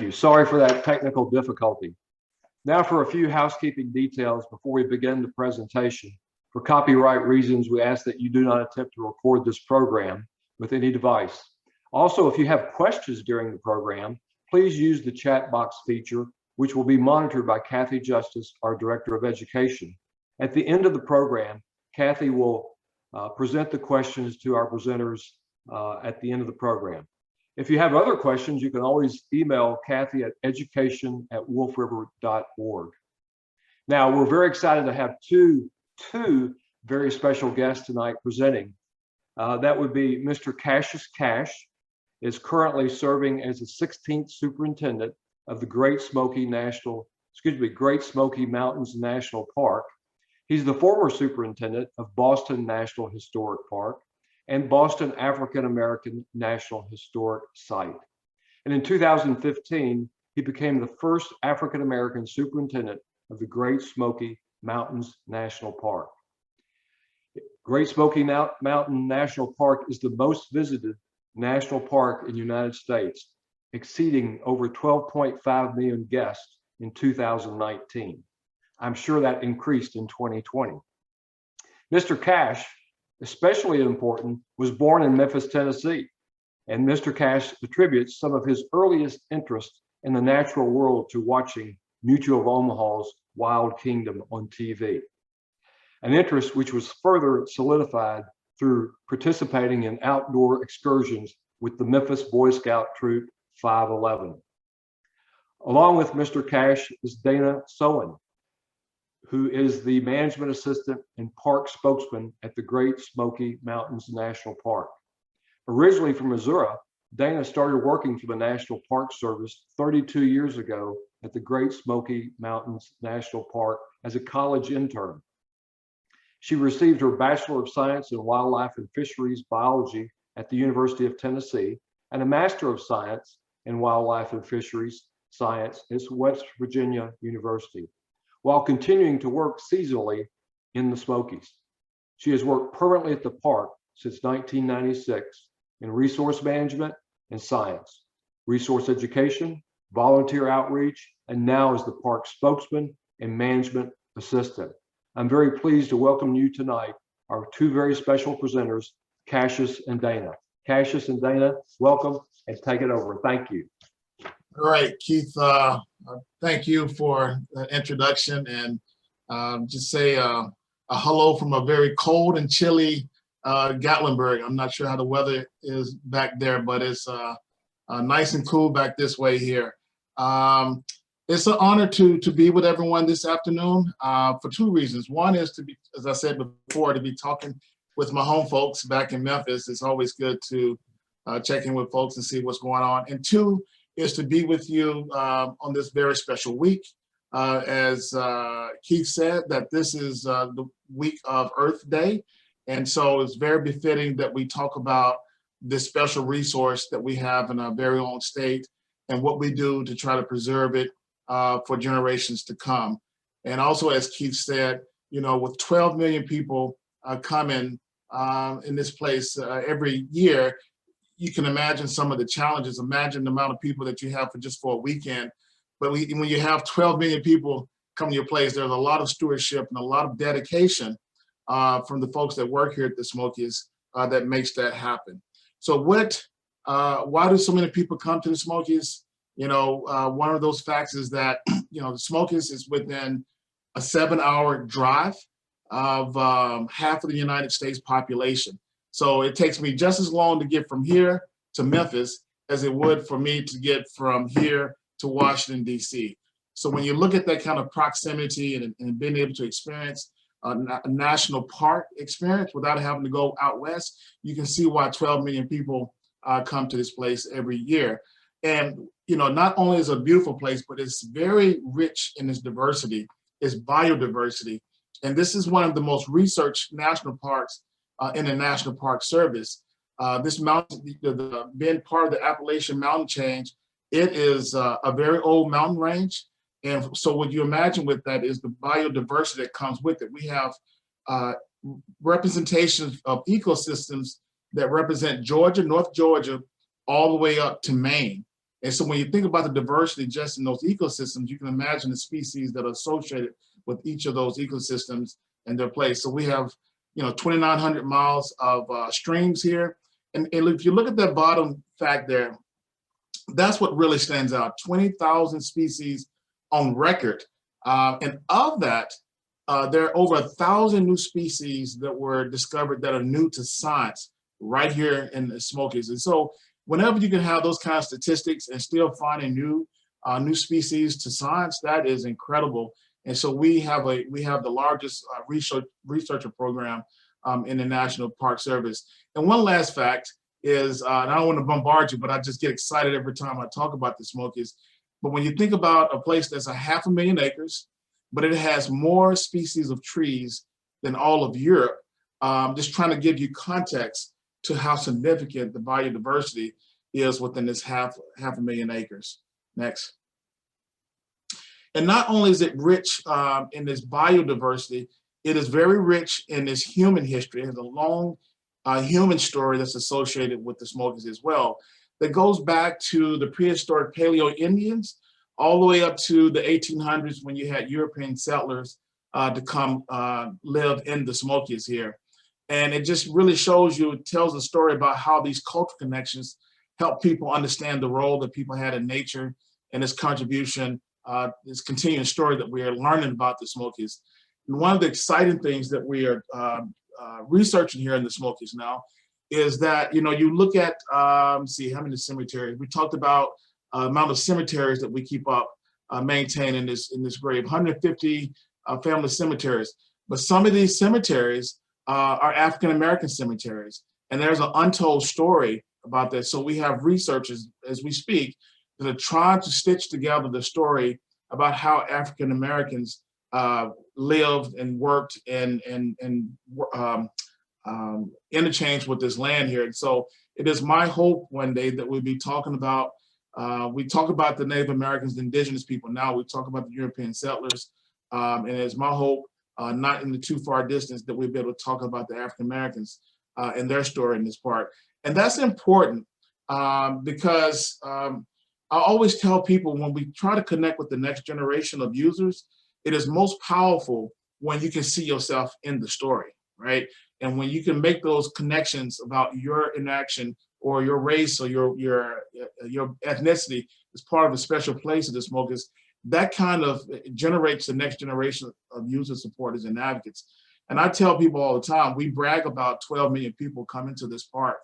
Thank you. Sorry for that technical difficulty. Now for a few housekeeping details before we begin the presentation. For copyright reasons, we ask that you do not attempt to record this program with any device. Also, if you have questions during the program, please use the chat box feature, which will be monitored by Kathy Justice, our Director of Education. At the end of the program, Kathy will present the questions to our presenters at the end of the program. If you have other questions, you can always email Kathy at education@wolfriver.org. Now, we're very excited to have two very special guests tonight presenting. That would be Mr. Cassius Cash, is currently serving as the 16th Superintendent of the Great Smoky Mountains National Park. He's the former Superintendent of Boston National Historic Park and Boston African American National Historic Site. And in 2015, he became the first African American Superintendent of the Great Smoky Mountains National Park. Great Smoky Mountain National Park is the most visited national park in the United States, exceeding over 12.5 million guests in 2019. I'm sure that increased in 2020. Mr. Cash, especially important, was born in Memphis, Tennessee, and Mr. Cash attributes some of his earliest interest in the natural world to watching Mutual of Omaha's Wild Kingdom on TV, an interest which was further solidified through participating in outdoor excursions with the Memphis Boy Scout Troop 511. Along with Mr. Cash is Dana Soehn, who is the management assistant and park spokesman at the Great Smoky Mountains National Park. Originally from Missouri, Dana started working for the National Park Service 32 years ago at the Great Smoky Mountains National Park as a college intern. She received her Bachelor of Science in Wildlife and Fisheries Biology at the University of Tennessee and a Master of Science in Wildlife and Fisheries Science at West Virginia University, while continuing to work seasonally in the Smokies. She has worked permanently at the park since 1996 in resource management and science, resource education, volunteer outreach, and now as the park spokesman and management assistant. I'm very pleased to welcome you tonight, our two very special presenters, Cassius and Dana. Cassius and Dana, welcome and take it over. Thank you. All right, Keith, thank you for the introduction, and just say a hello from a very cold and chilly Gatlinburg. I'm not sure how the weather is back there, but it's nice and cool back this way here. It's an honor to be with everyone this afternoon for two reasons. One is to be, as I said before, to be talking with my home folks back in Memphis. It's always good to check in with folks and see what's going on. And two is to be with you on this very special week. As Keith said, that this is the week of Earth Day. And so it's very befitting that we talk about this special resource that we have in our very own state and what we do to try to preserve it for generations to come. And also, as Keith said, you know, with 12 million people coming in this place every year, you can imagine some of the challenges. Imagine the amount of people that you have for a weekend. But when you have 12 million people come to your place, there's a lot of stewardship and a lot of dedication from the folks that work here at the Smokies that makes that happen. So why do so many people come to the Smokies? You know, one of those facts is that, you know, the Smokies is within a 7-hour drive of half of the United States population. So it takes me just as long to get from here to Memphis as it would for me to get from here to Washington, D.C. So when you look at that kind of proximity and being able to experience a national park experience without having to go out west, you can see why 12 million people come to this place every year. And, you know, not only is it a beautiful place, but it's very rich in its diversity, its biodiversity. And this is one of the most researched national parks in the National Park Service. This mountain, being part of the Appalachian mountain chain, it is a very old mountain range. And so what you imagine with that is the biodiversity that comes with it. We have representations of ecosystems that represent Georgia, North Georgia, all the way up to Maine. And so when you think about the diversity just in those ecosystems, you can imagine the species that are associated with each of those ecosystems and their place. So we have, 2,900 miles of streams here. And if you look at that bottom fact there, that's what really stands out, 20,000 species on record. And of that, there are over 1,000 new species that were discovered that are new to science right here in the Smokies. And so whenever you can have those kind of statistics and still finding new species to science, that is incredible. And so we have the largest researcher program in the National Park Service. And one last fact is, and I don't want to bombard you, but I just get excited every time I talk about the Smokies. But when you think about a place that's 500,000 acres, but it has more species of trees than all of Europe, just trying to give you context to how significant the biodiversity is within this half a million acres. Next. And not only is it rich in this biodiversity, it is very rich in this human history. It has a long human story that's associated with the Smokies as well, that goes back to the prehistoric Paleo Indians, all the way up to the 1800s when you had European settlers to come live in the Smokies here. And it just really shows you, it tells a story about how these cultural connections help people understand the role that people had in nature and its contribution, this continuing story that we are learning about the Smokies. And one of the exciting things that we are researching here in the Smokies now is that, you look at, see how many cemeteries, we talked about amount of cemeteries that we keep up, maintain in this grave, 150 family cemeteries. But some of these cemeteries are African-American cemeteries. And there's an untold story about this. So we have researchers as we speak that are trying to stitch together the story about how African-Americans lived and worked and interchanged with this land here. And so it is my hope one day that we'll be talking about, we talk about the Native Americans, the indigenous people now, we talk about the European settlers, and it's my hope, not in the too far distance, that we'll be able to talk about the African Americans and their story in this part. And that's important because I always tell people when we try to connect with the next generation of users, it is most powerful when you can see yourself in the story, right? And when you can make those connections about your interaction or your race or your ethnicity as part of a special place of the Smokies, that kind of generates the next generation of user supporters and advocates. And I tell people all the time, we brag about 12 million people coming to this park.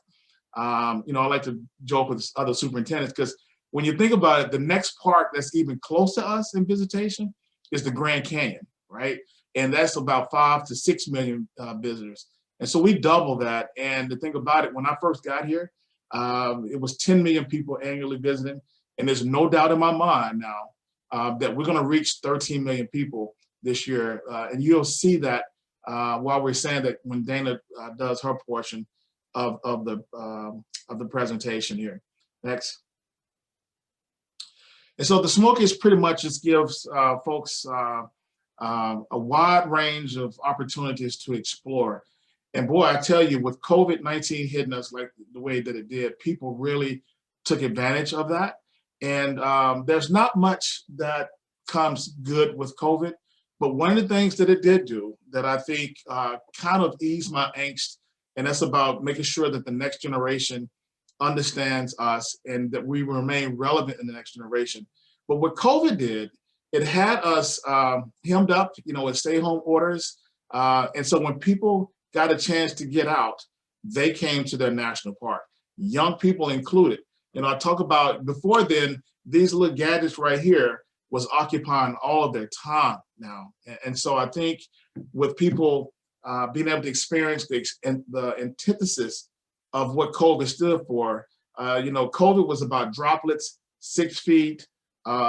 I like to joke with other superintendents because when you think about it, the next park that's even close to us in visitation is the Grand Canyon, right? And that's about 5 to 6 million visitors. And so we double that. And to think about it, when I first got here, it was 10 million people annually visiting. And there's no doubt in my mind now that we're going to reach 13 million people this year. And you'll see that while we're saying that when Dana does her portion of the presentation here. Next. And so the Smokies pretty much just gives folks a wide range of opportunities to explore. And boy, I tell you, with COVID-19 hitting us like the way that it did, people really took advantage of that. And there's not much that comes good with COVID, but one of the things that it did do that I think kind of eased my angst, and that's about making sure that the next generation understands us and that we remain relevant in the next generation. But what COVID did, it had us hemmed up, with stay-home orders. And so when people got a chance to get out, they came to their national park, young people included. I talk about before then, these little gadgets right here was occupying all of their time now. And so I think with people being able to experience the antithesis of what COVID stood for, COVID was about droplets, 6 feet,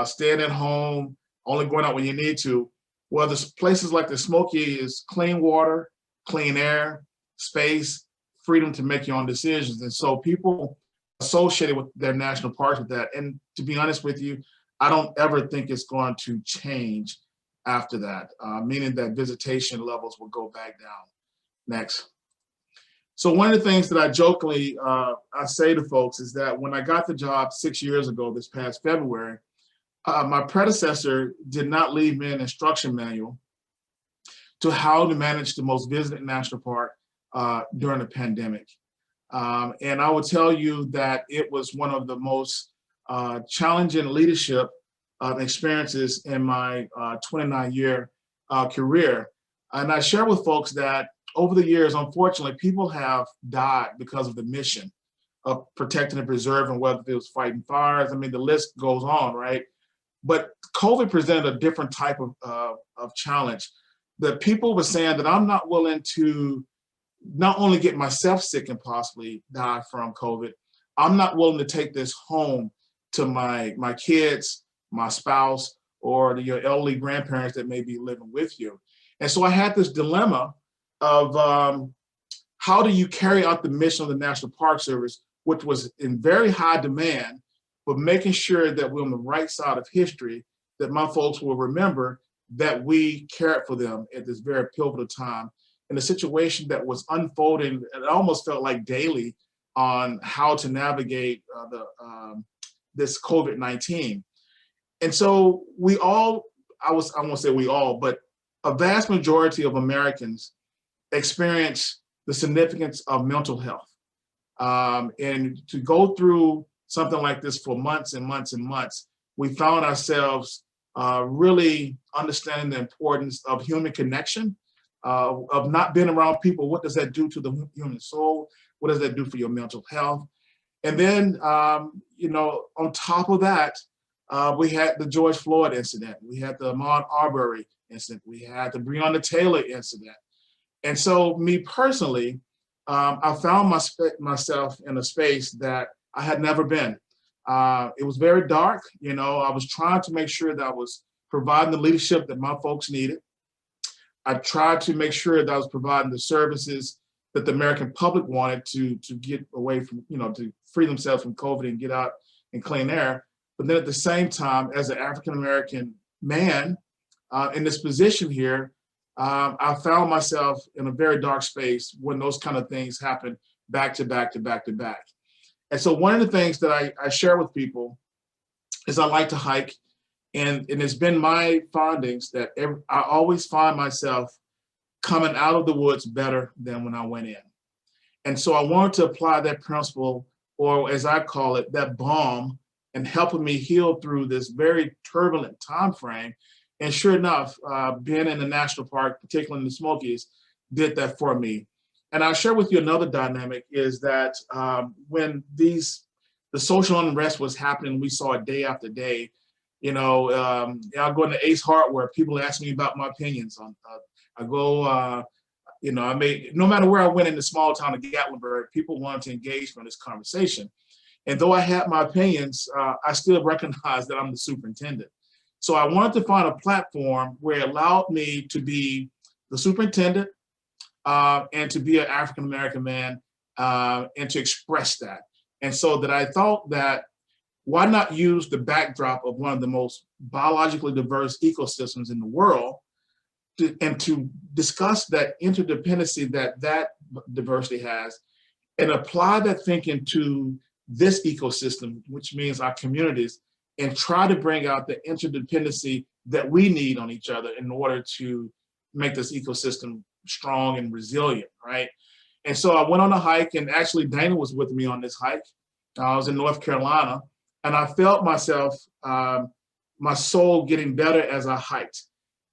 staying at home, only going out when you need to. Well, there's places like the Smoky is clean water, clean air, space, freedom to make your own decisions. And so people associated with their national parks with that. And to be honest with you, I don't ever think it's going to change after that, meaning that visitation levels will go back down. Next. So one of the things that I jokingly I say to folks is that when I got the job 6 years ago, this past February, my predecessor did not leave me an instruction manual to how to manage the most visited national park during the pandemic. And I will tell you that it was one of the most challenging leadership experiences in my 29-year career. And I share with folks that over the years, unfortunately, people have died because of the mission of protecting and preserving, whether it was fighting fires. I mean, the list goes on, right? But COVID presented a different type of challenge. That people were saying that I'm not willing to not only get myself sick and possibly die from COVID, I'm not willing to take this home to my kids, my spouse, or your elderly grandparents that may be living with you. And so I had this dilemma of how do you carry out the mission of the National Park Service, which was in very high demand, but making sure that we're on the right side of history, that my folks will remember that we cared for them at this very pivotal time in a situation that was unfolding. It almost felt like daily on how to navigate this COVID-19. And so we all, I won't say we all, but a vast majority of Americans experience the significance of mental health. And to go through something like this for months and months and months, we found ourselves really understanding the importance of human connection, of not being around people. What does that do to the human soul? What does that do for your mental health? And then, on top of that, we had the George Floyd incident. We had the Ahmaud Arbery incident. We had the Breonna Taylor incident. And so me personally, I found myself in a space that I had never been. It was very dark. I was trying to make sure that I was providing the leadership that my folks needed. I tried to make sure that I was providing the services that the American public wanted to get away from, to free themselves from COVID and get out in clean air. But then at the same time, as an African-American man in this position here, I found myself in a very dark space when those kind of things happen back to back to back to back. And so one of the things that I share with people is I like to hike. And it's been my findings that I always find myself coming out of the woods better than when I went in. And so I wanted to apply that principle, or as I call it, that balm, and helping me heal through this very turbulent time frame. And sure enough, being in the national park, particularly in the Smokies, did that for me. And I'll share with you another dynamic is that when the social unrest was happening, we saw it day after day. I'll go into Ace Hardware. People ask me about my opinions on. I go. No matter where I went in the small town of Gatlinburg, people wanted to engage me in this conversation. And though I had my opinions, I still recognize that I'm the superintendent. So I wanted to find a platform where it allowed me to be the superintendent and to be an African-American man and to express that. And so that I thought that why not use the backdrop of one of the most biologically diverse ecosystems in the world and to discuss that interdependency that diversity has and apply that thinking to this ecosystem, which means our communities, and try to bring out the interdependency that we need on each other in order to make this ecosystem strong and resilient, right? And so I went on a hike, and actually Dana was with me on this hike. I was in North Carolina, and I felt myself, my soul getting better as I hiked.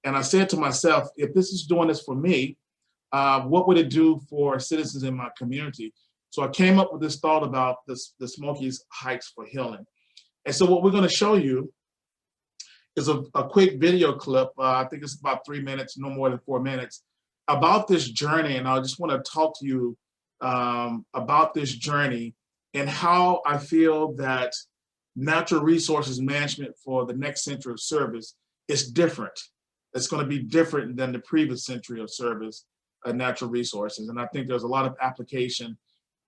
And I said to myself, if this is doing this for me, what would it do for citizens in my community? So I came up with this thought about the Smokies hikes for healing. And so what we're going to show you is a quick video clip. I think it's about 3 minutes, no more than 4 minutes, about this journey. And I just want to talk to you about this journey and how I feel that natural resources management for the next century of service is different. It's going to be different than the previous century of service of natural resources. And I think there's a lot of application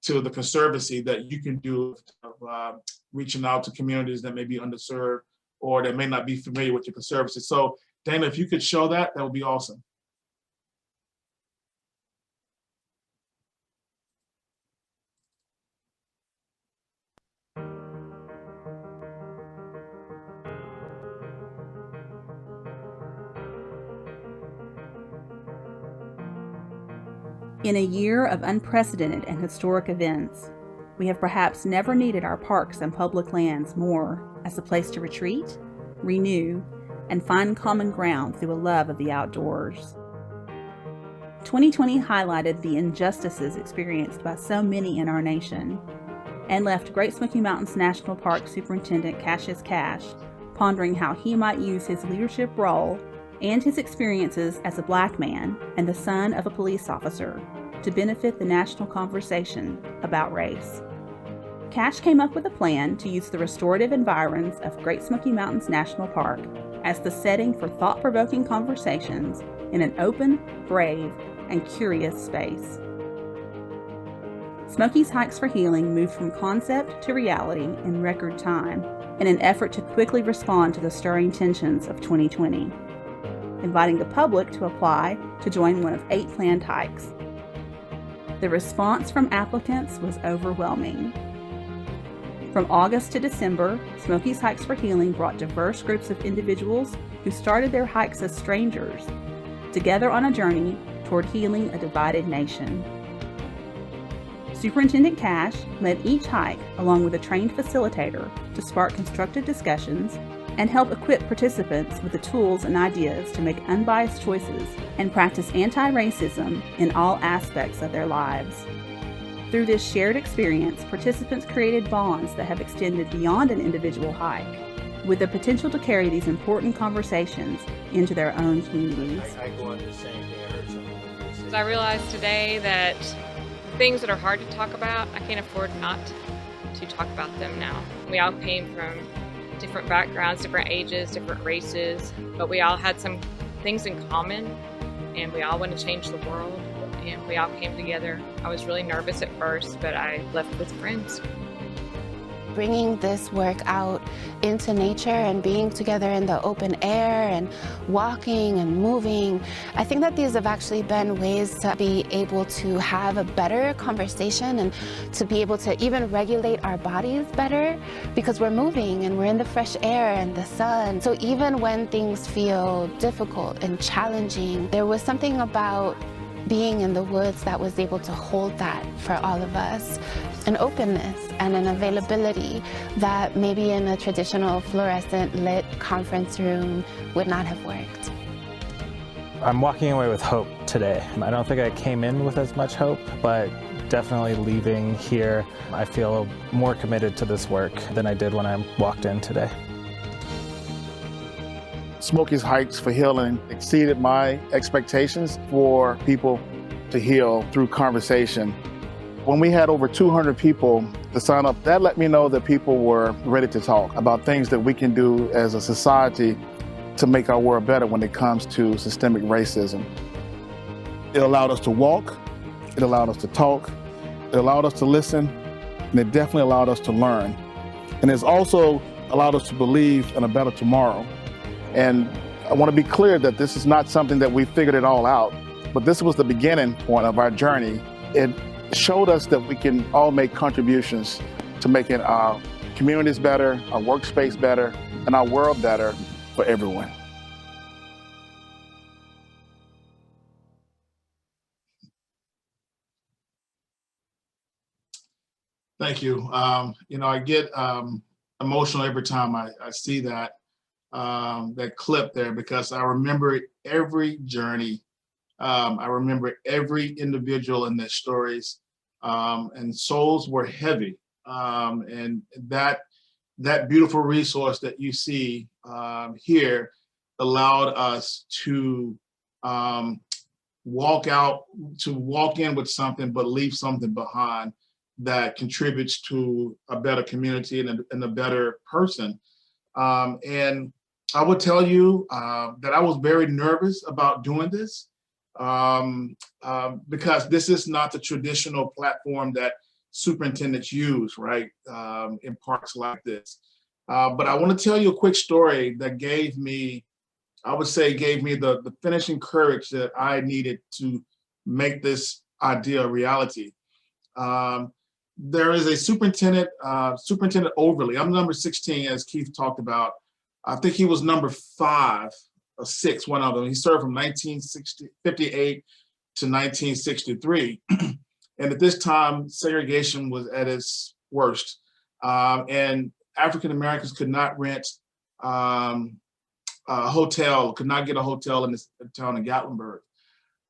to the conservancy that you can do of reaching out to communities that may be underserved or that may not be familiar with your conservancy. So Dana, if you could show that, that would be awesome. In a year of unprecedented and historic events, we have perhaps never needed our parks and public lands more as a place to retreat, renew, and find common ground through a love of the outdoors. 2020 highlighted the injustices experienced by so many in our nation and left Great Smoky Mountains National Park Superintendent Cassius pondering how he might use his leadership role and his experiences as a Black man and the son of a police officer to benefit the national conversation about race. Cash came up with a plan to use the restorative environs of Great Smoky Mountains National Park as the setting for thought-provoking conversations in an open, brave, and curious space. Smoky's Hikes for Healing moved from concept to reality in record time in an effort to quickly respond to the stirring tensions of 2020, inviting the public to apply to join one of 8 planned hikes. The response from applicants was overwhelming. From August to December, Smoky's Hikes for Healing brought diverse groups of individuals who started their hikes as strangers, together on a journey toward healing a divided nation. Superintendent Cash led each hike along with a trained facilitator to spark constructive discussions and help equip participants with the tools and ideas to make unbiased choices and practice anti-racism in all aspects of their lives. Through this shared experience, participants created bonds that have extended beyond an individual hike, with the potential to carry these important conversations into their own communities. I go on the same day. I realized today that things that are hard to talk about, I can't afford not to talk about them now. We all came from different backgrounds, different ages, different races, but we all had some things in common, and we all want to change the world, and we all came together. I was really nervous at first, but I left with friends. Bringing this work out into nature and being together in the open air and walking and moving, I think that these have actually been ways to be able to have a better conversation and to be able to even regulate our bodies better because we're moving and we're in the fresh air and the sun. So even when things feel difficult and challenging, there was something about being in the woods that was able to hold that for all of us. An openness and an availability that maybe in a traditional fluorescent lit conference room would not have worked. I'm walking away with hope today. I don't think I came in with as much hope, but definitely leaving here, I feel more committed to this work than I did when I walked in today. Smoky's Hikes for Healing exceeded my expectations for people to heal through conversation. When we had over 200 people to sign up, that let me know that people were ready to talk about things that we can do as a society to make our world better when it comes to systemic racism. It allowed us to walk, it allowed us to talk, it allowed us to listen, and it definitely allowed us to learn. And it's also allowed us to believe in a better tomorrow. And I want to be clear that this is not something that we figured it all out, but this was the beginning point of our journey. It showed us that we can all make contributions to making our communities better, our workspace better, and our world better for everyone. Thank you. I get emotional every time I see that clip there because I remember every journey. I remember every individual in their stories, and souls were heavy. And that beautiful resource that you see here allowed us to walk in with something, but leave something behind that contributes to a better community and a better person. And I would tell you that I was very nervous about doing this because this is not the traditional platform that superintendents use, right, in parks like this. But I want to tell you a quick story that gave me the finishing courage that I needed to make this idea a reality. There is a Superintendent Overly. I'm number 16, as Keith talked about. I think he was number 5 or 6, one of them. He served from 1958 to 1963. And at this time, segregation was at its worst. And African Americans could not rent a hotel, could not get a hotel in this town of Gatlinburg.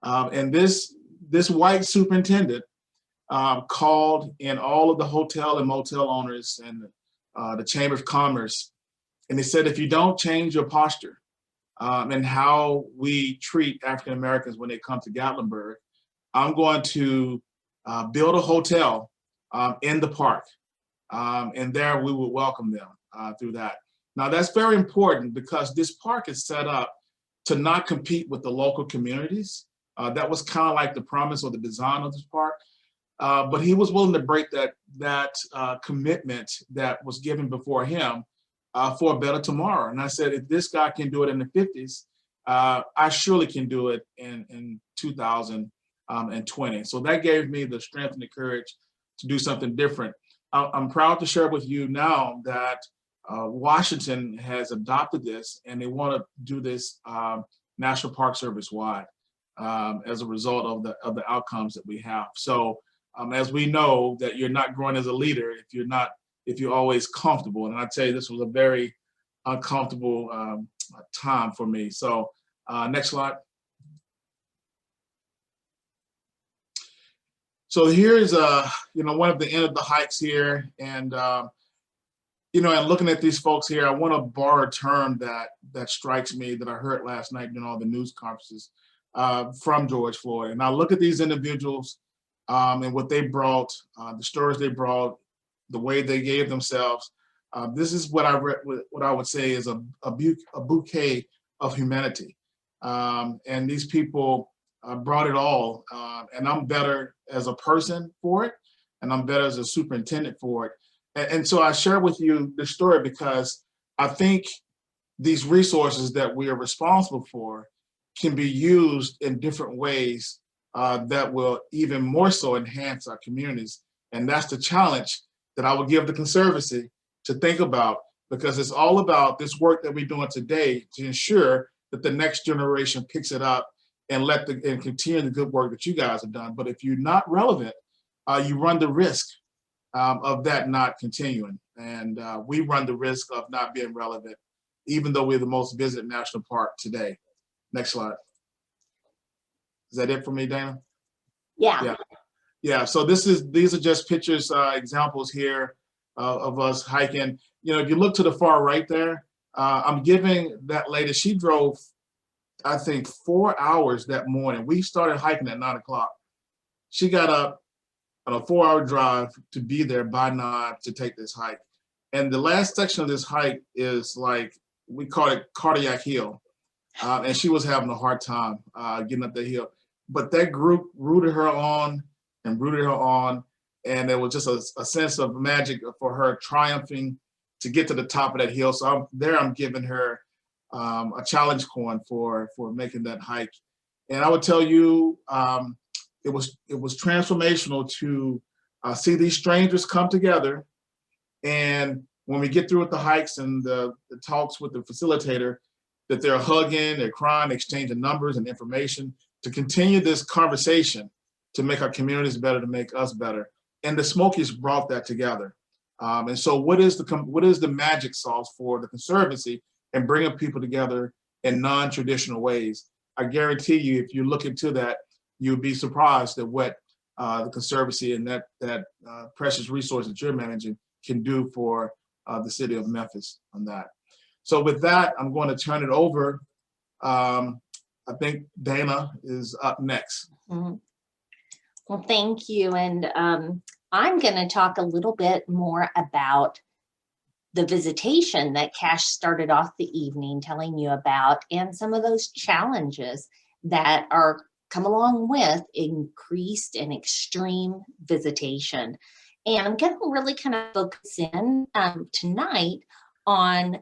And this white superintendent called in all of the hotel and motel owners and the Chamber of Commerce. And they said, if you don't change your posture and how we treat African Americans when they come to Gatlinburg, I'm going to build a hotel in the park. And there we will welcome them through that. Now that's very important because this park is set up to not compete with the local communities. That was kind of like the promise or the design of this park. But he was willing to break that commitment that was given before him for a better tomorrow. And I said, if this guy can do it in the 50s, I surely can do it in 2020. So that gave me the strength and the courage to do something different. I'm proud to share with you now that Washington has adopted this, and they want to do this National Park Service wide as a result of the outcomes that we have. So as we know that you're not growing as a leader if you're always comfortable. And I tell you, this was a very uncomfortable time for me. So next slide. So here's one of the end of the hikes here, and and looking at these folks here, I want to borrow a term that strikes me that I heard last night during all the news conferences from George Floyd. And I look at these individuals and what they brought, the stories they brought, the way they gave themselves. This is what I would say is a bouquet of humanity. And these people brought it all. And I'm better as a person for it, and I'm better as a superintendent for it. And so I share with you this story because I think these resources that we are responsible for can be used in different ways that will even more so enhance our communities. And that's the challenge that I would give the Conservancy to think about, because it's all about this work that we're doing today to ensure that the next generation picks it up and continue the good work that you guys have done. But if you're not relevant, you run the risk of that not continuing. And we run the risk of not being relevant, even though we're the most visited national park today. Next slide. Is that it for me, Dana? Yeah. Yeah, so these are just pictures, examples here of us hiking. If you look to the far right there, I'm giving that lady, she drove, I think, 4 hours that morning. We started hiking at 9 o'clock. She got up on a 4-hour drive to be there by 9 to take this hike. And the last section of this hike is like, we call it Cardiac Hill. And she was having a hard time getting up the hill. But that group rooted her on, and there was just a sense of magic for her triumphing to get to the top of that hill. So I'm giving her a challenge coin for making that hike. And I would tell you, it was transformational to see these strangers come together. And when we get through with the hikes and the talks with the facilitator, that they're hugging, they're crying, exchanging numbers and information to continue this conversation to make our communities better, to make us better. And the Smokies brought that together. And so what is the magic sauce for the Conservancy and bringing people together in non-traditional ways? I guarantee you, if you look into that, you'll be surprised at what the Conservancy and that precious resource that you're managing can do for the city of Memphis on that. So with that, I'm going to turn it over. I think Dana is up next. Mm-hmm. Well, thank you. And I'm going to talk a little bit more about the visitation that Cash started off the evening telling you about, and some of those challenges that are come along with increased and extreme visitation. And I'm going to really kind of focus in tonight on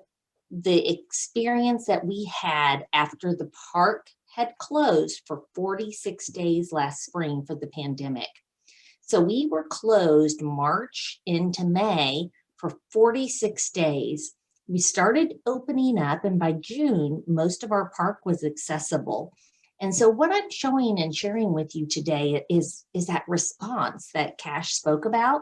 the experience that we had after the park had closed for 46 days last spring for the pandemic. So we were closed March into May for 46 days. We started opening up, and by June, most of our park was accessible. And so what I'm showing and sharing with you today is that response that Cash spoke about.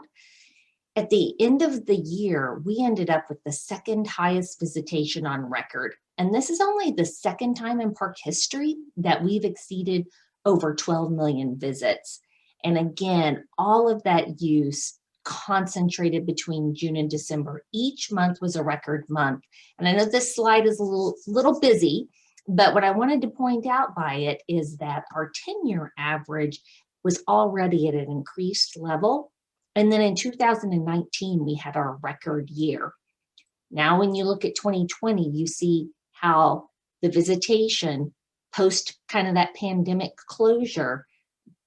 At the end of the year, we ended up with the second highest visitation on record. And this is only the second time in park history that we've exceeded over 12 million visits. And again, all of that use concentrated between June and December. Each month was a record month. And I know this slide is a little busy, but what I wanted to point out by it is that our 10-year average was already at an increased level. And then in 2019, we had our record year. Now, when you look at 2020, you see how the visitation post kind of that pandemic closure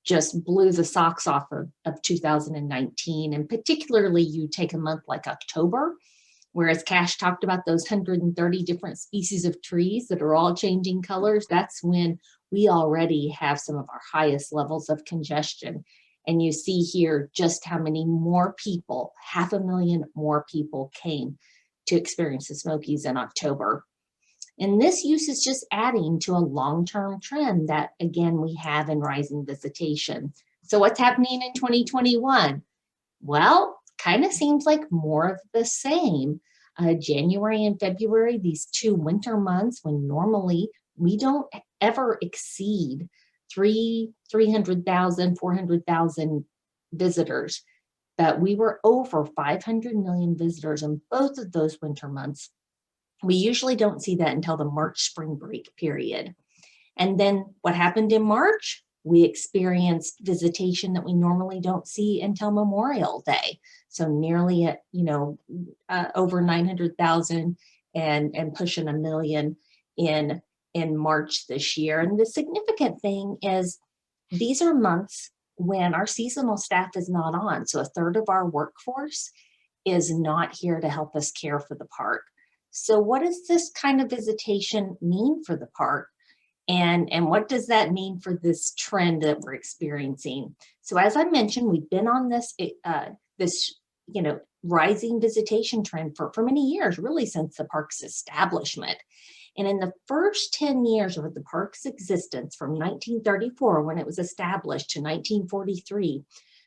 just blew the socks off of 2019. And particularly you take a month like October, whereas Cash talked about those 130 different species of trees that are all changing colors. That's when we already have some of our highest levels of congestion. And you see here just how many more people, 500,000 more people came to experience the Smokies in October. And this use is just adding to a long-term trend that, again, we have in rising visitation. So what's happening in 2021? Well, kind of seems like more of the same. January and February, these 2 winter months, when normally we don't ever exceed 300,000, 400,000 visitors, but we were over 500 million visitors in both of those winter months. We usually don't see that until the March spring break period. And then what happened in March? We experienced visitation that we normally don't see until Memorial Day. So nearly at, over 900,000 and pushing 1 million in March this year. And the significant thing is these are months when our seasonal staff is not on. So 1/3 of our workforce is not here to help us care for the park. So what does this kind of visitation mean for the park? And what does that mean for this trend that we're experiencing? So as I mentioned, we've been on this rising visitation trend for many years, really since the park's establishment. And in the first 10 years of the park's existence, from 1934, when it was established, to 1943,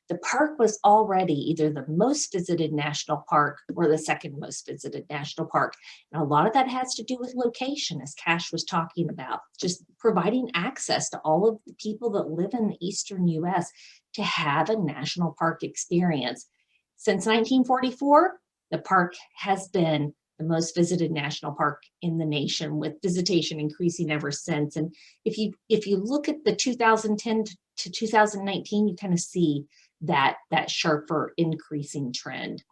the park was already either the most visited national park or the second most visited national park. And a lot of that has to do with location, as Cash was talking about, just providing access to all of the people that live in the eastern US to have a national park experience. Since 1944, the park has been the most visited national park in the nation, with visitation increasing ever since. And if you look at the 2010 to 2019, you kind of see that sharper increasing trend.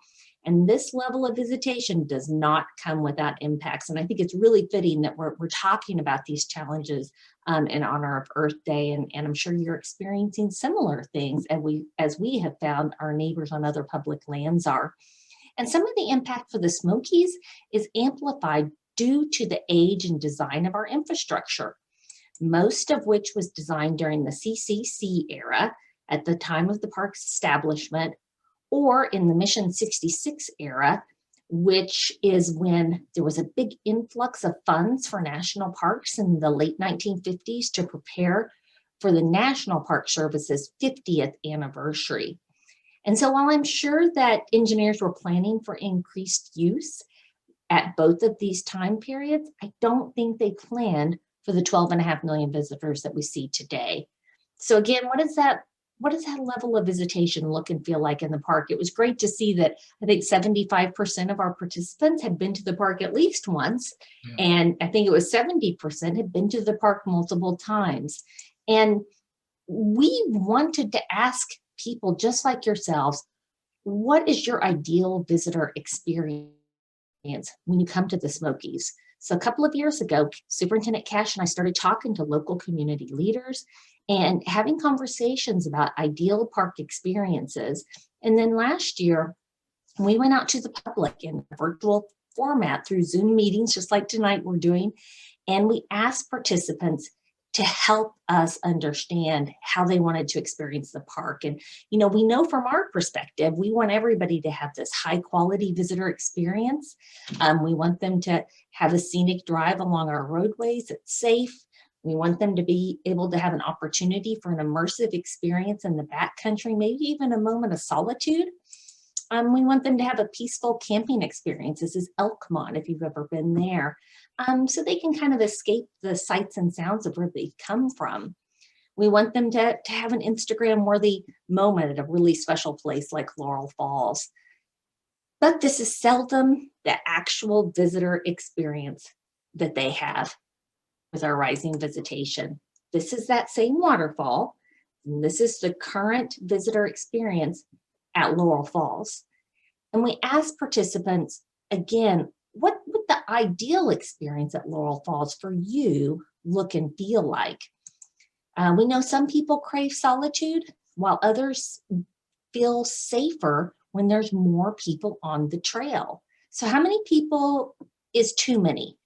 And this level of visitation does not come without impacts. And I think it's really fitting that we're talking about these challenges in honor of Earth Day. And I'm sure you're experiencing similar things as we have found our neighbors on other public lands are. And some of the impact for the Smokies is amplified due to the age and design of our infrastructure, most of which was designed during the CCC era at the time of the park's establishment, or in the Mission 66 era, which is when there was a big influx of funds for national parks in the late 1950s to prepare for the National Park Service's 50th anniversary. And so while I'm sure that engineers were planning for increased use at both of these time periods, I don't think they planned for the 12.5 million visitors that we see today. So again, what does that level of visitation look and feel like in the park? It was great to see that I think 75% of our participants had been to the park at least once. Yeah. And I think it was 70% had been to the park multiple times. And we wanted to ask people just like yourselves, what is your ideal visitor experience when you come to the Smokies? So a couple of years ago, Superintendent Cash and I started talking to local community leaders and having conversations about ideal park experiences. And then last year, we went out to the public in a virtual format through Zoom meetings, just like tonight we're doing. And we asked participants to help us understand how they wanted to experience the park. And, we know from our perspective, we want everybody to have this high quality visitor experience. We want them to have a scenic drive along our roadways that's safe. We want them to be able to have an opportunity for an immersive experience in the backcountry, maybe even a moment of solitude. We want them to have a peaceful camping experience. This is Elkmont, if you've ever been there, so they can kind of escape the sights and sounds of where they've come from. We want them to have an Instagram-worthy moment at a really special place like Laurel Falls. But this is seldom the actual visitor experience that they have with our Rising Visitation. This is that same waterfall, and this is the current visitor experience at Laurel Falls. And we ask participants, again, what would the ideal experience at Laurel Falls for you look and feel like? We know some people crave solitude, while others feel safer when there's more people on the trail. So how many people is too many?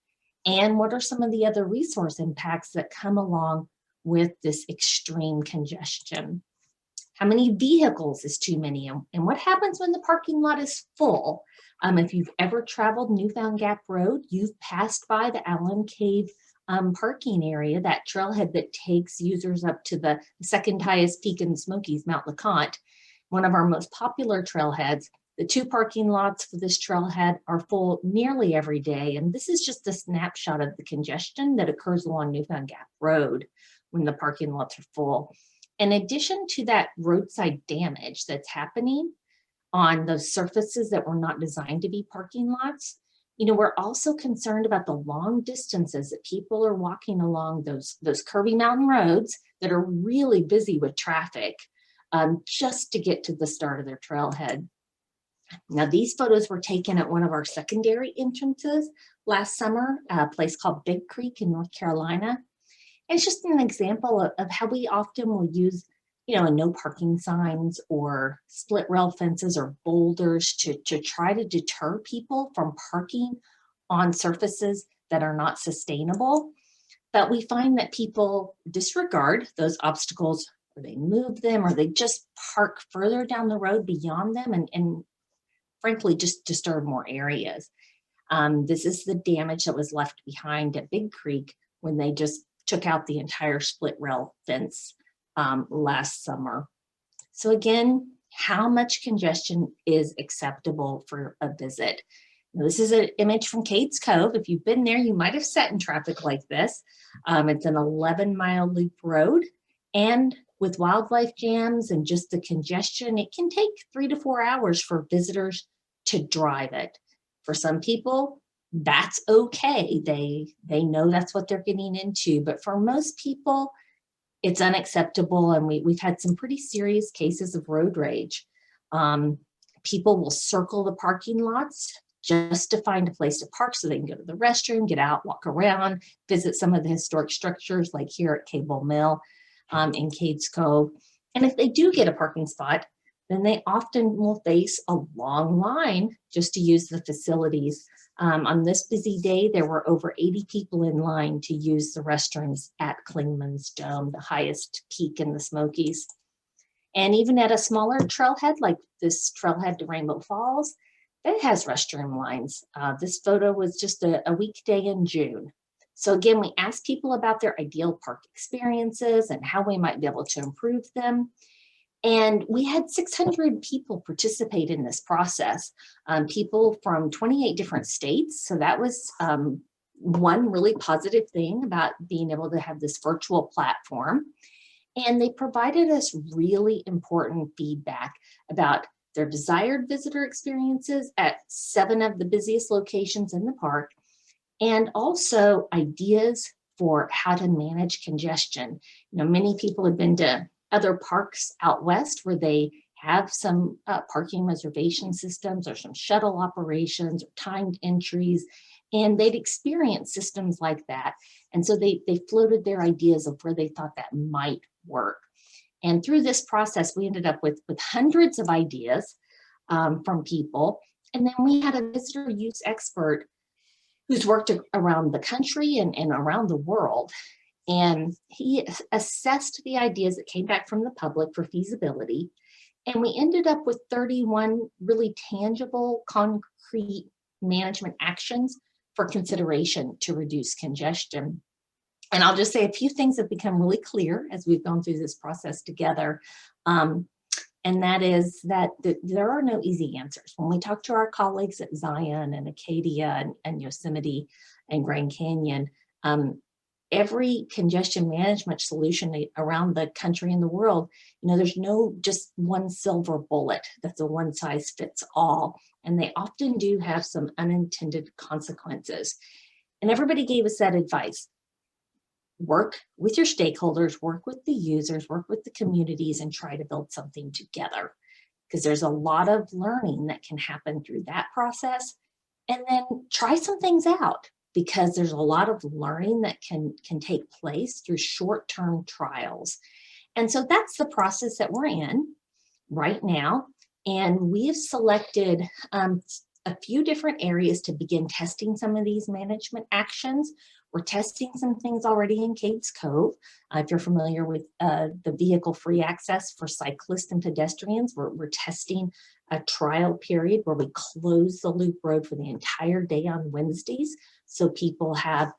And what are some of the other resource impacts that come along with this extreme congestion? How many vehicles is too many? And what happens when the parking lot is full? If you've ever traveled Newfound Gap Road, you've passed by the Alum Cave parking area, that trailhead that takes users up to the second highest peak in the Smokies, Mount LeConte, one of our most popular trailheads. The two parking lots for this trailhead are full nearly every day. And this is just a snapshot of the congestion that occurs along Newfound Gap Road when the parking lots are full. In addition to that roadside damage that's happening on those surfaces that were not designed to be parking lots, we're also concerned about the long distances that people are walking along those curvy mountain roads that are really busy with traffic just to get to the start of their trailhead. Now, these photos were taken at one of our secondary entrances last summer, a place called Big Creek in North Carolina. And it's just an example of how we often will use, no parking signs or split rail fences or boulders to try to deter people from parking on surfaces that are not sustainable. But we find that people disregard those obstacles, or they move them, or they just park further down the road beyond them and frankly, just disturb more areas. This is the damage that was left behind at Big Creek when they just took out the entire split rail fence last summer. So again, how much congestion is acceptable for a visit? Now, this is an image from Cades Cove. If you've been there, you might have sat in traffic like this. It's an 11-mile loop road, and with wildlife jams and just the congestion, it can take 3 to 4 hours for visitors to drive it. For some people, that's okay. They know that's what they're getting into. But for most people, it's unacceptable. And we've had some pretty serious cases of road rage. People will circle the parking lots just to find a place to park so they can go to the restroom, get out, walk around, visit some of the historic structures like here at Cable Mill in Cades Cove. And if they do get a parking spot, then they often will face a long line just to use the facilities. On this busy day, there were over 80 people in line to use the restrooms at Clingmans Dome, the highest peak in the Smokies. And even at a smaller trailhead like this trailhead to Rainbow Falls, that has restroom lines. This photo was just a weekday in June. So again, we asked people about their ideal park experiences and how we might be able to improve them. And we had 600 people participate in this process, people from 28 different states. So that was one really positive thing about being able to have this virtual platform. And they provided us really important feedback about their desired visitor experiences at 7 of the busiest locations in the park, and also ideas for how to manage congestion. Many people have been to other parks out west where they have some parking reservation systems or some shuttle operations or timed entries, and they'd experienced systems like that. And so they floated their ideas of where they thought that might work. And through this process, we ended up with hundreds of ideas from people. And then we had a visitor use expert who's worked around the country and around the world. And he assessed the ideas that came back from the public for feasibility. And we ended up with 31 really tangible, concrete management actions for consideration to reduce congestion. And I'll just say a few things have become really clear as we've gone through this process together. And that is that there are no easy answers. When we talk to our colleagues at Zion and Acadia and Yosemite and Grand Canyon, every congestion management solution around the country and the world, there's no just one silver bullet that's a one size fits all. And they often do have some unintended consequences. And everybody gave us that advice. Work with your stakeholders, work with the users, work with the communities, and try to build something together. Because there's a lot of learning that can happen through that process. And then try some things out, because there's a lot of learning that can take place through short-term trials. And so that's the process that we're in right now. And we have selected a few different areas to begin testing some of these management actions. We're testing some things already in Cades Cove. If you're familiar with the vehicle-free access for cyclists and pedestrians, we're testing a trial period where we close the loop road for the entire day on Wednesdays, so people have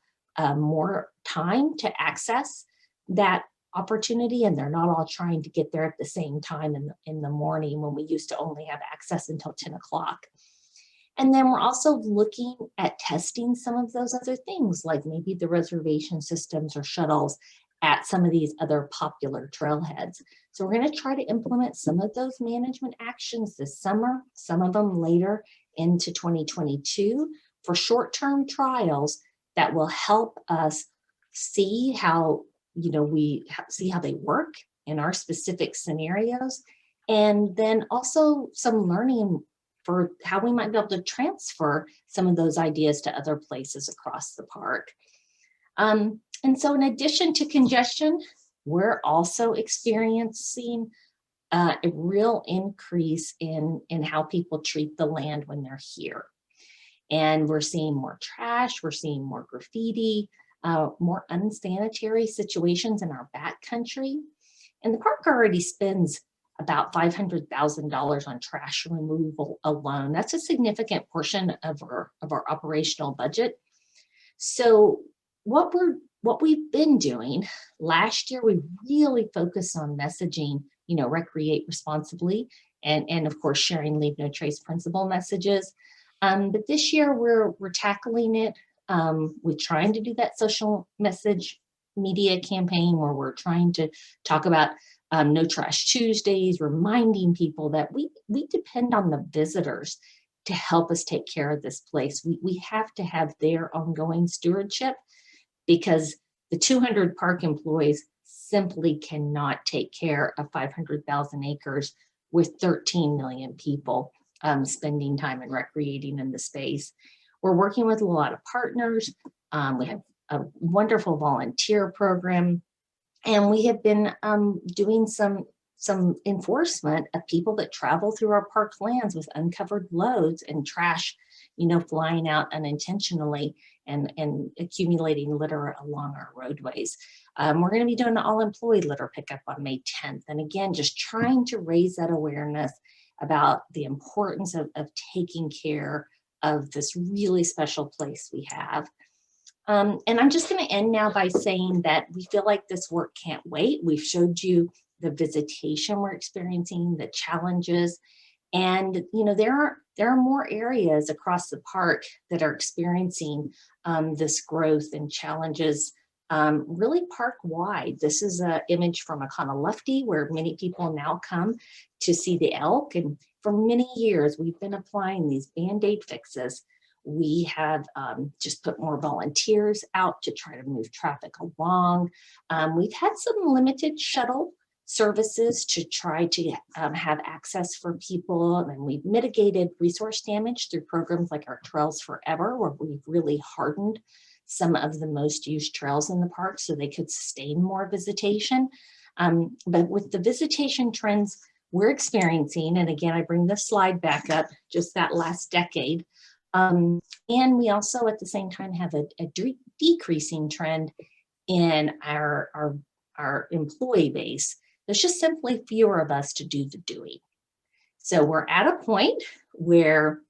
more time to access that opportunity, and they're not all trying to get there at the same time in the morning when we used to only have access until 10 o'clock. And then we're also looking at testing some of those other things, like maybe the reservation systems or shuttles at some of these other popular trailheads. So we're going to try to implement some of those management actions this summer, some of them later into 2022 for short-term trials that will help us see how, we see how they work in our specific scenarios, and then also some learning for how we might be able to transfer some of those ideas to other places across the park. And so in addition to congestion, we're also experiencing a real increase in how people treat the land when they're here. And we're seeing more trash, we're seeing more graffiti, more unsanitary situations in our backcountry. And the park already spends about $500,000 on trash removal alone. That's a significant portion of our operational budget. So what we've been doing last year, we really focused on messaging, recreate responsibly, and of course sharing leave no trace principle messages. But this year we're tackling it. We're trying to do that social message media campaign where we're trying to talk about No Trash Tuesdays, reminding people that we depend on the visitors to help us take care of this place. We have to have their ongoing stewardship, because the 200 park employees simply cannot take care of 500,000 acres with 13 million people spending time and recreating in the space. We're working with a lot of partners. We have a wonderful volunteer program. And we have been doing some enforcement of people that travel through our park lands with uncovered loads and trash, flying out unintentionally and accumulating litter along our roadways. We're going to be doing an all-employee litter pickup on May 10th. And again, just trying to raise that awareness about the importance of taking care of this really special place we have. And I'm just going to end now by saying that we feel like this work can't wait. We've showed you the visitation we're experiencing, the challenges, and there are more areas across the park that are experiencing this growth and challenges, really park-wide. This is an image from Econo-Lefty, where many people now come to see the elk, and for many years we've been applying these Band-Aid fixes. We have just put more volunteers out to try to move traffic along. We've had some limited shuttle services to try to have access for people, and we've mitigated resource damage through programs like our Trails Forever, where we've really hardened some of the most used trails in the park so they could sustain more visitation. But with the visitation trends we're experiencing, and again, I bring this slide back up, just that last decade, and we also at the same time have a decreasing trend in our employee base. There's just simply fewer of us to do the doing. So we're at a point where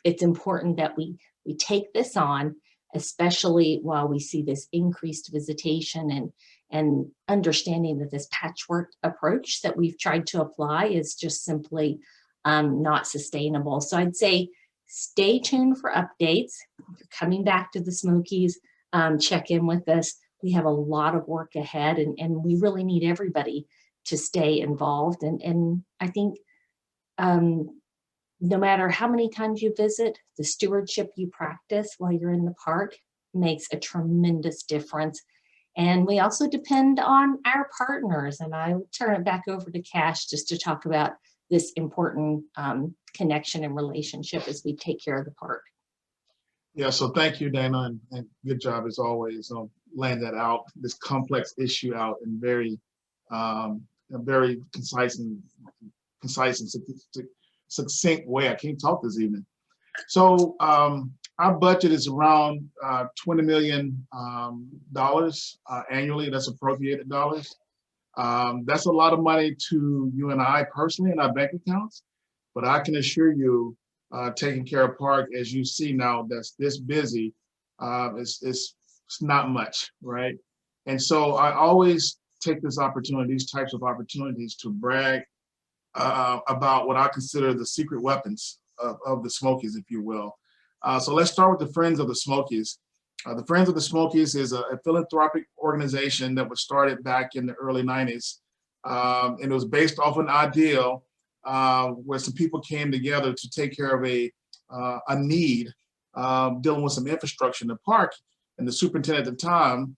it's important that we take this on especially while we see this increased visitation and understanding that this patchwork approach that we've tried to apply is just simply not sustainable. So I'd say stay tuned for updates. If you're coming back to the Smokies, check in with us. We have a lot of work ahead, and we really need everybody to stay involved. And I think no matter how many times you visit, the stewardship you practice while you're in the park makes a tremendous difference. And we also depend on our partners. And I will turn it back over to Cash just to talk about this important connection and relationship as we take care of the park. Yeah, so thank you, Dana, and good job as always on laying that out, this complex issue out in very concise and succinct way. I can't talk this evening. So our budget is around $20 million annually. That's appropriated dollars. That's a lot of money to you and I personally in our bank accounts, but I can assure you, taking care of park, as you see now, that's this busy, it's not much, right? And so I always take this opportunity, these types of opportunities, to brag about what I consider the secret weapons of the Smokies, if you will. So let's start with the Friends of the Smokies. The Friends of the Smokies is a philanthropic organization that was started back in the early 90s. And it was based off an ideal where some people came together to take care of a need dealing with some infrastructure in the park. And the superintendent at the time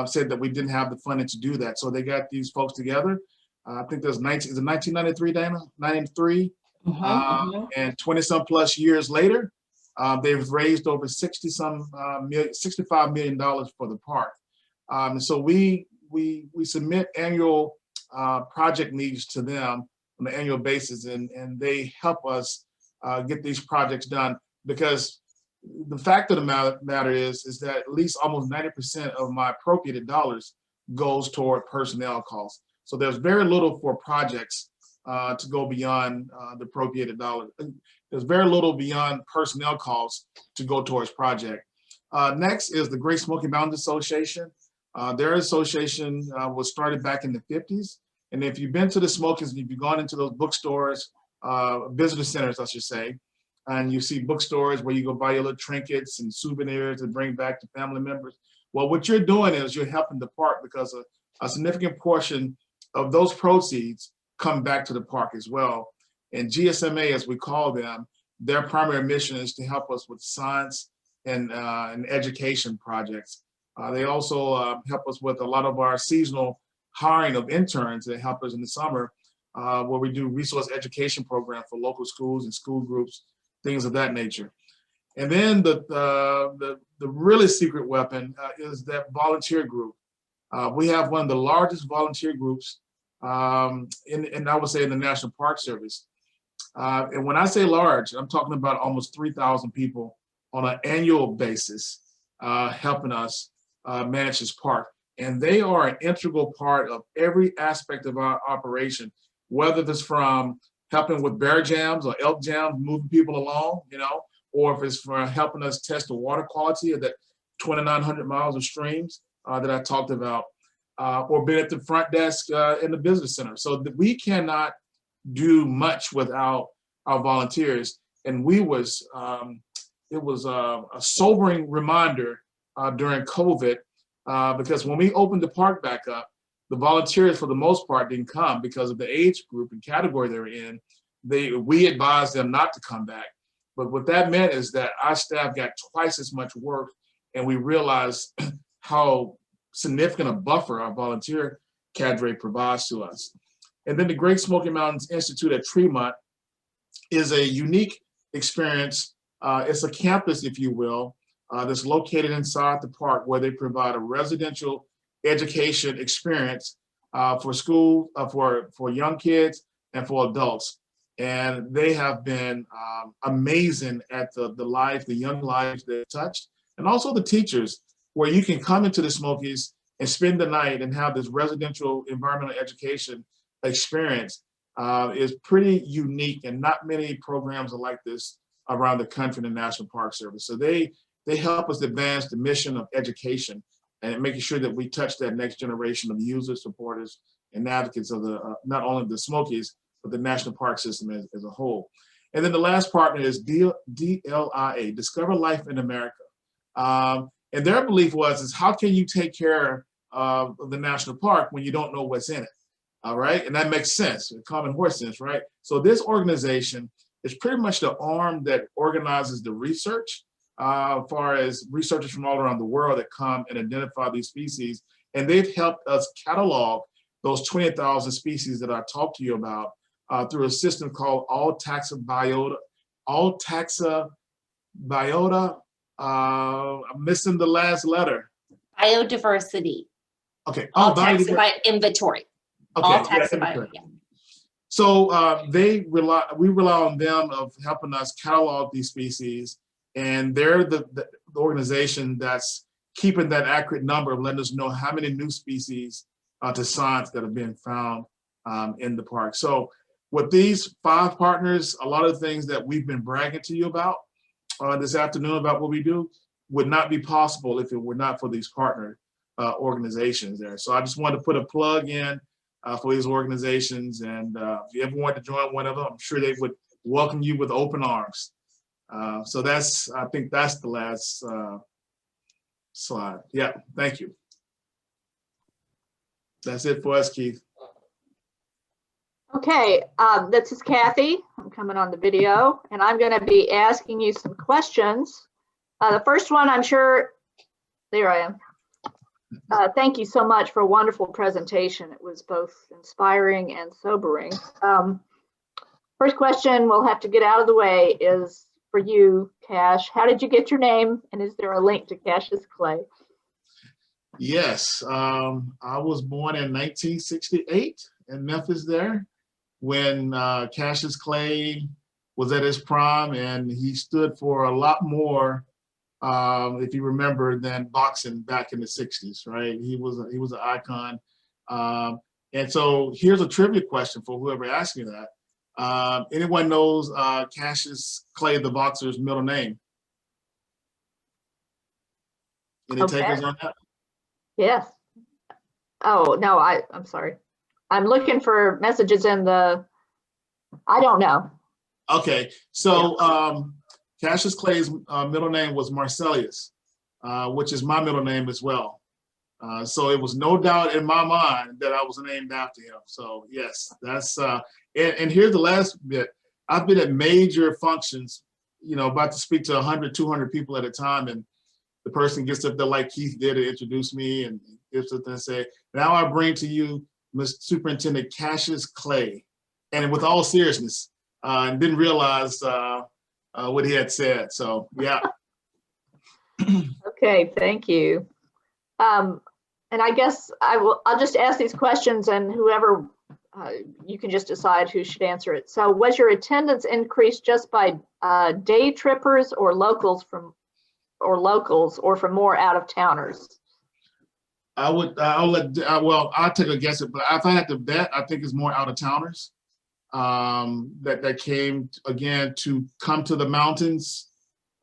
said that we didn't have the funding to do that. So they got these folks together. I think there's 1993, Dana? 93? And 20 some plus years later, they've raised over $65 million for the park. And so we submit annual project needs to them on an annual basis, and they help us get these projects done, because the fact of the matter is that at least almost 90% of my appropriated dollars goes toward personnel costs. So there's very little for projects to go beyond the appropriated dollars. There's very little beyond personnel costs to go towards project. Next is the Great Smoky Mountains Association. Their association was started back in the 50s. And if you've been to the Smokies and if you've gone into those bookstores, visitor centers, I should say, and you see bookstores where you go buy your little trinkets and souvenirs to bring back to family members, well, what you're doing is you're helping the park, because a significant portion of those proceeds come back to the park as well. And GSMA, as we call them, their primary mission is to help us with science and education projects. They also help us with a lot of our seasonal hiring of interns that help us in the summer, where we do resource education program for local schools and school groups, things of that nature. And then the really secret weapon is that volunteer group. We have one of the largest volunteer groups and I would say in the National Park Service. And when I say large, I'm talking about almost 3,000 people on an annual basis helping us manage this park. And they are an integral part of every aspect of our operation, whether it's from helping with bear jams or elk jams, moving people along, or if it's for helping us test the water quality of that 2,900 miles of streams that I talked about, or being at the front desk in the business center. So that we cannot do much without our volunteers. And it was a sobering reminder during COVID, because when we opened the park back up, the volunteers for the most part didn't come because of the age group and category they were in. We advised them not to come back. But what that meant is that our staff got twice as much work, and we realized how significant a buffer our volunteer cadre provides to us. And then the Great Smoky Mountains Institute at Tremont is a unique experience. It's a campus, if you will, that's located inside the park, where they provide a residential education experience for school, for young kids and for adults. And they have been amazing at the young lives they've touched, and also the teachers, where you can come into the Smokies and spend the night and have this residential environmental education experience is pretty unique, and not many programs are like this around the country in the National Park Service. So they they help us advance the mission of education and making sure that we touch that next generation of users, supporters, and advocates of the not only the Smokies, but the national park system as a whole. And then the last partner is DLIA, Discover Life in America. And their belief is how can you take care of the national park when you don't know what's in it? All right, and that makes sense, common horse sense, right? So this organization is pretty much the arm that organizes the research, as far as researchers from all around the world that come and identify these species. And they've helped us catalog those 20,000 species that I talked to you about through a system called All Taxa Biota. I'm missing the last letter. Biodiversity. Okay. All taxa by inventory. Okay. All taxa by, yeah. So we rely on them of helping us catalog these species, and they're the organization that's keeping that accurate number of letting us know how many new species to science that have been found in the park. So with these 5 partners, a lot of the things that we've been bragging to you about this afternoon about what we do would not be possible if it were not for these partner organizations there. So I just wanted to put a plug in for these organizations, and if you ever want to join one of them, I'm sure they would welcome you with open arms. So I think that's the last slide. Yeah, thank you. That's it for us, Keith. Okay, this is Kathy. I'm coming on the video, and I'm going to be asking you some questions. The first one, I'm sure, there I am. Thank you so much for a wonderful presentation. It was both inspiring and sobering. First question we'll have to get out of the way is for you, Cash. How did you get your name, and is there a link to Cassius Clay? Yes, I was born in 1968 in Memphis there when Cassius Clay was at his prime, and he stood for a lot more, if you remember, than boxing back in the 60s, right? He was an icon. And so here's a trivia question for whoever asked me that. Anyone knows Cassius Clay, the boxer's middle name? Any takers on that? Yes. Oh, no, I'm sorry. I'm looking for messages in the, I don't know. Okay, so Cassius Clay's middle name was Marcellius, which is my middle name as well. So it was no doubt in my mind that I was named after him. So yes, that's, and here's the last bit. I've been at major functions, about to speak to 100, 200 people at a time, and the person gets up there like Keith did to introduce me and gets up there and say, now I bring to you Mr. Superintendent Cassius Clay. And with all seriousness, and didn't realize what he had said. So yeah. Okay, thank you. And I guess I'll just ask these questions, and whoever, you can just decide who should answer it. So was your attendance increased just by day trippers or locals or from more out of towners? I'll take a guess, but if I had to bet, I think it's more out of towners that came again to come to the mountains,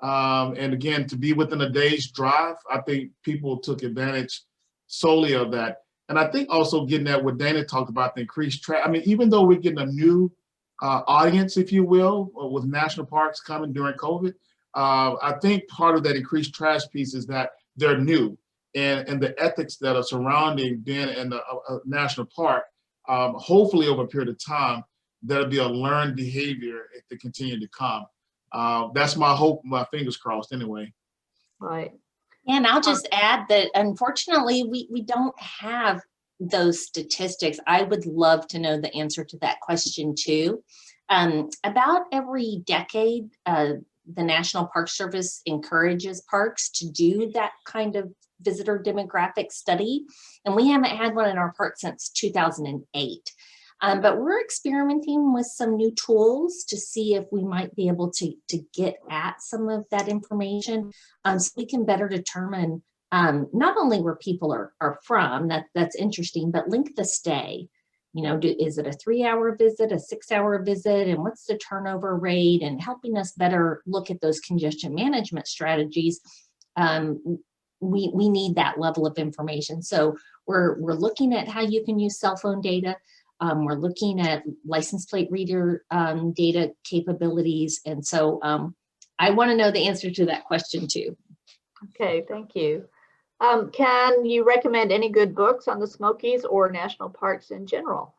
and again to be within a day's drive. I think people took advantage solely of that, and I think also getting at what Dana talked about, the increased traffic. I mean, even though we're getting a new audience, if you will, with national parks coming during COVID, I think part of that increased trash piece is that they're new. And the ethics that are surrounding being in a national park, hopefully over a period of time, that'll be a learned behavior to continue to come. That's my hope, my fingers crossed anyway. Right. And I'll just add that unfortunately, we don't have those statistics. I would love to know the answer to that question too. About every decade, the National Park Service encourages parks to do that kind of visitor demographic study. And we haven't had one in our park since 2008. But we're experimenting with some new tools to see if we might be able to get at some of that information, so we can better determine not only where people are from, that's interesting, but length of stay. Is it a 3-hour visit, a 6-hour visit, and what's the turnover rate, and helping us better look at those congestion management strategies we need that level of information. So we're looking at how you can use cell phone data. We're looking at license plate reader data capabilities. And so I want to know the answer to that question too. Okay, thank you. Can you recommend any good books on the Smokies or national parks in general?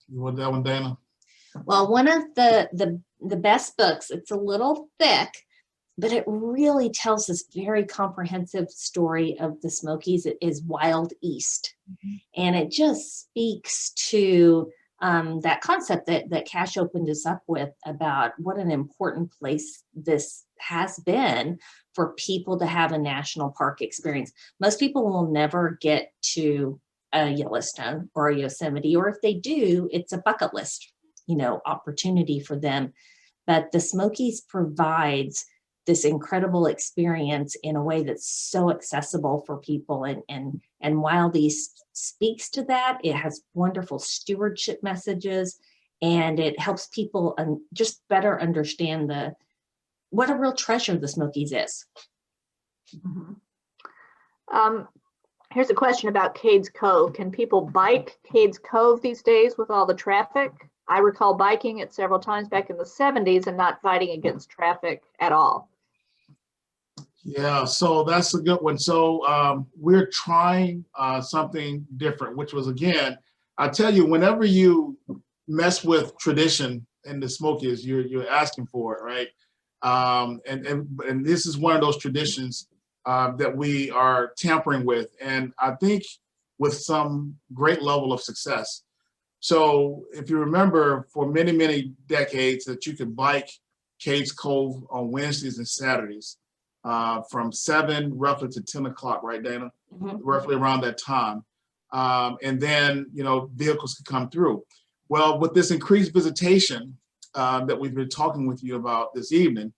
You want that one, Dana? Well, one of the best books, it's a little thick, but it really tells this very comprehensive story of the Smokies. It is Wild East. And it just speaks to that concept that Cash opened us up with about what an important place this has been for people to have a national park experience. Most people will never get to a Yellowstone or a Yosemite, or if they do, it's a bucket list, opportunity for them. But the Smokies provides this incredible experience in a way that's so accessible for people. And Wild East speaks to that. It has wonderful stewardship messages, and it helps people just better understand what a real treasure the Smokies is. Here's a question about Cades Cove. Can people bike Cades Cove these days with all the traffic? I recall biking it several times back in the 70s and not fighting against traffic at all. Yeah, so that's a good one. So we're trying something different, which was, again, I tell you, whenever you mess with tradition in the Smokies, you're asking for it, right? And this is one of those traditions that we are tampering with, and I think with some great level of success. So if you remember, for many, many decades that you could bike Cades Cove on Wednesdays and Saturdays from 7 roughly to 10 o'clock, right, Dana? Roughly around that time. And then, vehicles could come through. Well, with this increased visitation that we've been talking with you about this evening,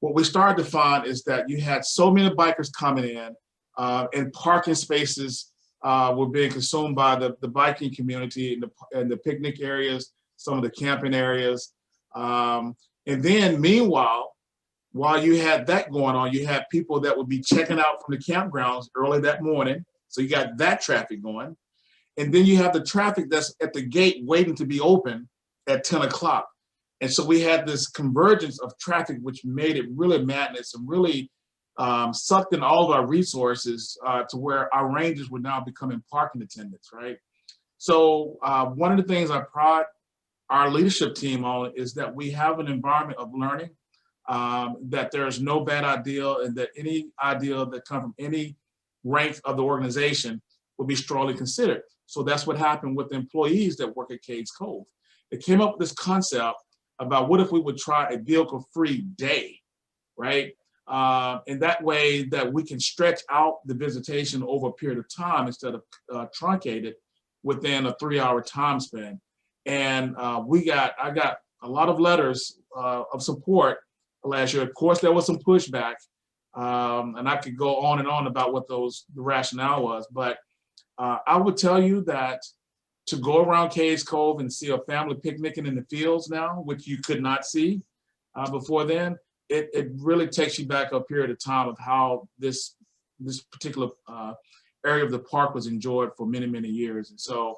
what we started to find is that you had so many bikers coming in, and parking spaces were being consumed by the biking community and the picnic areas, some of the camping areas. And then meanwhile, while you had that going on, you had people that would be checking out from the campgrounds early that morning. So you got that traffic going. And then you have the traffic that's at the gate waiting to be open at 10 o'clock. And so we had this convergence of traffic, which made it really madness and really sucked in all of our resources to where our rangers were now becoming parking attendants, right? So one of the things I pride our leadership team on is that we have an environment of learning, that there's no bad idea, and that any idea that comes from any rank of the organization will be strongly considered. So that's what happened with the employees that work at Cades Cove. They came up with this concept about what if we would try a vehicle-free day, right? And that way that we can stretch out the visitation over a period of time instead of truncated within a 3-hour time span. And I got a lot of letters of support last year. Of course, there was some pushback, and I could go on and on about what the rationale was, but I would tell you that to go around Cades Cove and see a family picnicking in the fields now, which you could not see before then, it really takes you back a period of time of how this particular area of the park was enjoyed for many, many years. And so,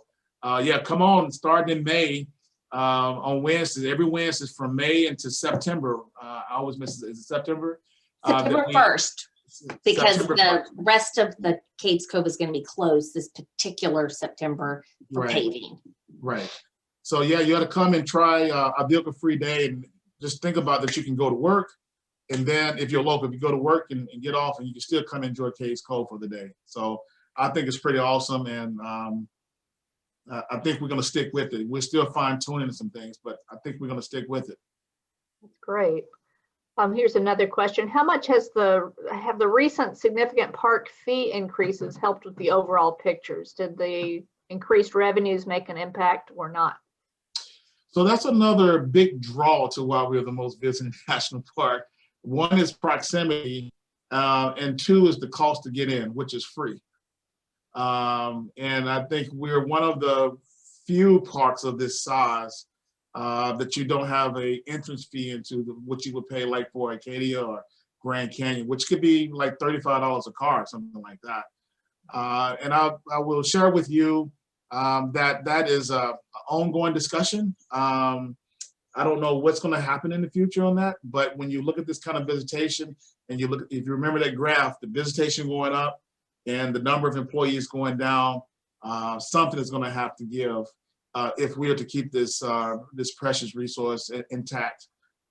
yeah, come on, starting in May on Wednesdays, every Wednesday from May into September. I always miss it. Is it September? September 1st. Because September the 1st. rest of the Cades Cove is going to be closed this particular September for paving. Right. So yeah, you got to come and try a vehicle-free day, and just think about that you can go to work, and then if you're local, if you go to work and get off, and you can still come enjoy Cades Cove for the day. So I think it's pretty awesome, and I think we're going to stick with it. We're still fine-tuning some things, but I think we're going to stick with it. That's great. Here's another question. How much have the recent significant park fee increases helped with the overall pictures? Did the increased revenues make an impact or not? So that's another big draw to why we're the most visited national park. One is proximity, and two is the cost to get in, which is free. And I think we're one of the few parks of this size that you don't have a entrance fee into what you would pay like for Acadia or Grand Canyon, which could be like $35 a car, something like that. And I will share with you that is a ongoing discussion. I don't know what's going to happen in the future on that, but when you look at this kind of visitation and you look, if you remember that graph, the visitation going up and the number of employees going down, something is going to have to give if we are to keep this this precious resource intact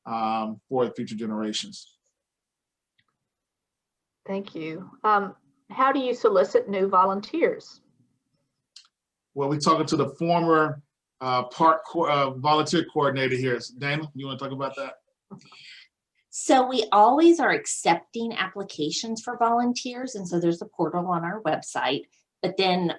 for the future generations. Thank you. How do you solicit new volunteers? Well, we're talking to the former park volunteer coordinator here. Dana, you want to talk about that? So we always are accepting applications for volunteers. And so there's a portal on our website, but then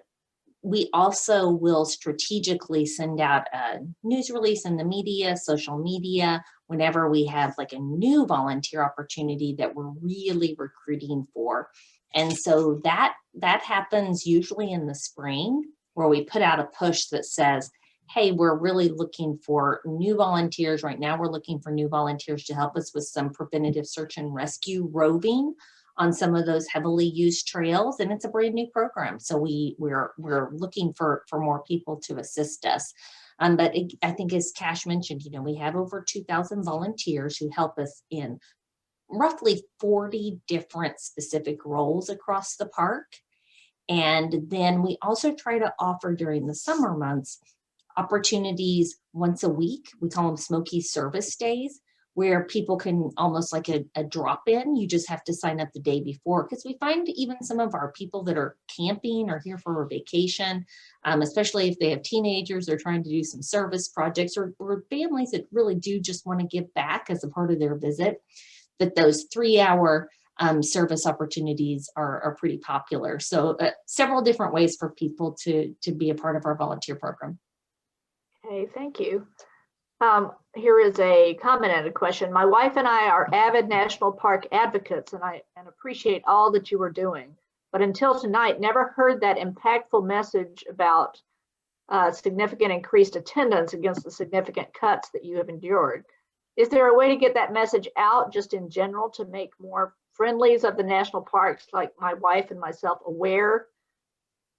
we also will strategically send out a news release in the media, social media, whenever we have like a new volunteer opportunity that we're really recruiting for. And so that happens usually in the spring, where we put out a push that says, hey, we're really looking for new volunteers. Right now, we're looking for new volunteers to help us with some preventative search and rescue roving on some of those heavily used trails. And it's a brand new program. So we're looking for more people to assist us. But I think as Cash mentioned, you know, we have over 2,000 volunteers who help us in roughly 40 different specific roles across the park. And then we also try to offer during the summer months opportunities once a week. We call them Smoky service days, where people can almost like a drop in. You just have to sign up the day before, because we find even some of our people that are camping or here for a vacation, especially if they have teenagers, they're trying to do some service projects, or families that really do just want to give back as a part of their visit, that those 3-hour service opportunities are pretty popular. So several different ways for people to be a part of our volunteer program. Okay, thank you. Here is a comment and a question. My wife and I are avid national park advocates, and appreciate all that you are doing. But until tonight, never heard that impactful message about significant increased attendance against the significant cuts that you have endured. Is there a way to get that message out just in general to make more friendlies of the national parks, like my wife and myself, aware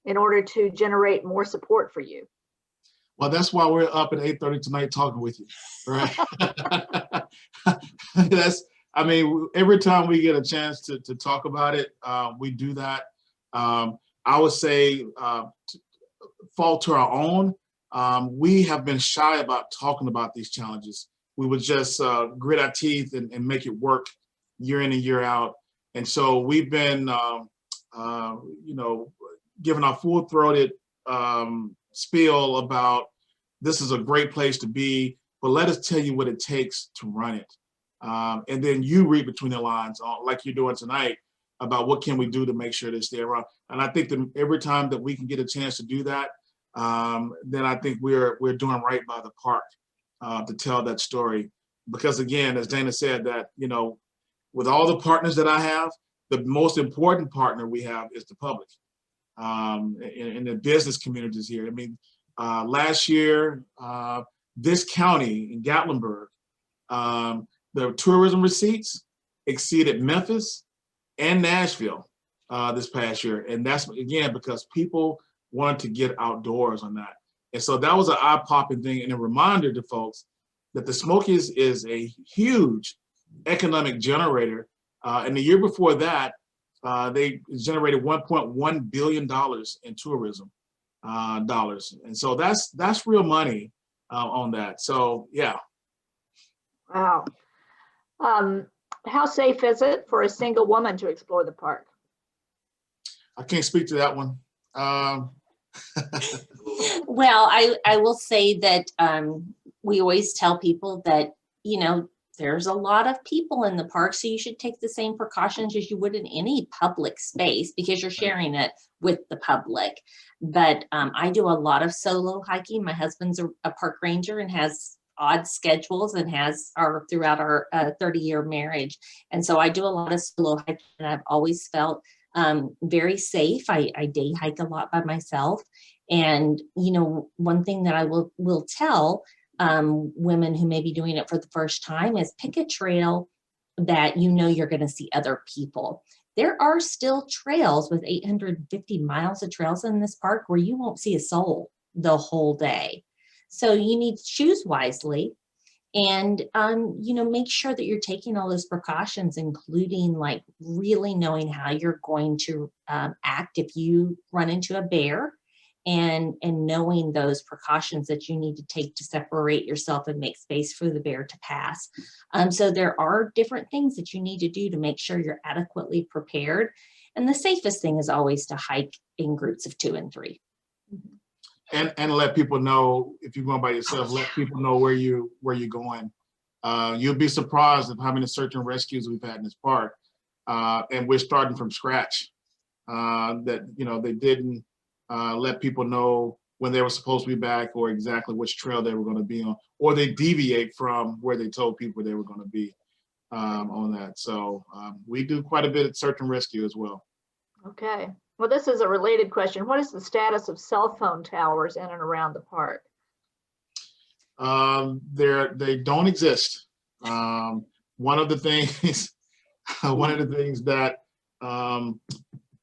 in order to generate more support for you? Well, that's why we're up at 8:30 tonight talking with you, right? I mean, every time we get a chance to talk about it, we do that. I would say, fault to our own, we have been shy about talking about these challenges. We would just grit our teeth and make it work year in and year out. And so we've been, you know, giving our full-throated spiel about this is a great place to be, but let us tell you what it takes to run it. And then you read between the lines, like you're doing tonight, about what can we do to make sure they stay around. And I think that every time that we can get a chance to do that, then I think we're doing right by the park to tell that story. Because again, as Dana said, that, you know, with all the partners that I have, the most important partner we have is the public in the business communities here. I mean, last year, this county in Gatlinburg, the tourism receipts exceeded Memphis and Nashville this past year. And that's, again, because people wanted to get outdoors on that. And so that was an eye-popping thing and a reminder to folks that the Smokies is a huge economic generator. And the year before that, they generated $1.1 billion in tourism dollars. And so that's real money on that. So, yeah. Wow. How safe is it for a single woman to explore the park? I can't speak to that one. Well, I will say that we always tell people that, you know, there's a lot of people in the park, so you should take the same precautions as you would in any public space, because you're sharing it with the public. But I do a lot of solo hiking. My husband's a park ranger and has odd schedules and has throughout our 30-year marriage. And so I do a lot of solo hiking, and I've always felt very safe. I day hike a lot by myself. And, you know, one thing that I will tell women who may be doing it for the first time is pick a trail that you know you're going to see other people. There are still trails with 850 miles of trails in this park where you won't see a soul the whole day. So you need to choose wisely and, you know, make sure that you're taking all those precautions, including like really knowing how you're going to act if you run into a bear, and knowing those precautions that you need to take to separate yourself and make space for the bear to pass. So there are different things that you need to do to make sure you're adequately prepared. And the safest thing is always to hike in groups of 2 and 3. And let people know, if you're going by yourself, let people know where you're going. You'll be surprised of how many search and rescues we've had in this park. And we're starting from scratch. That, you know, they didn't let people know when they were supposed to be back or exactly which trail they were going to be on, or they deviate from where they told people they were going to be on that. So we do quite a bit of search and rescue as well. Okay. Well, this is a related question. What is the status of cell phone towers in and around the park? They don't exist. One of the things, that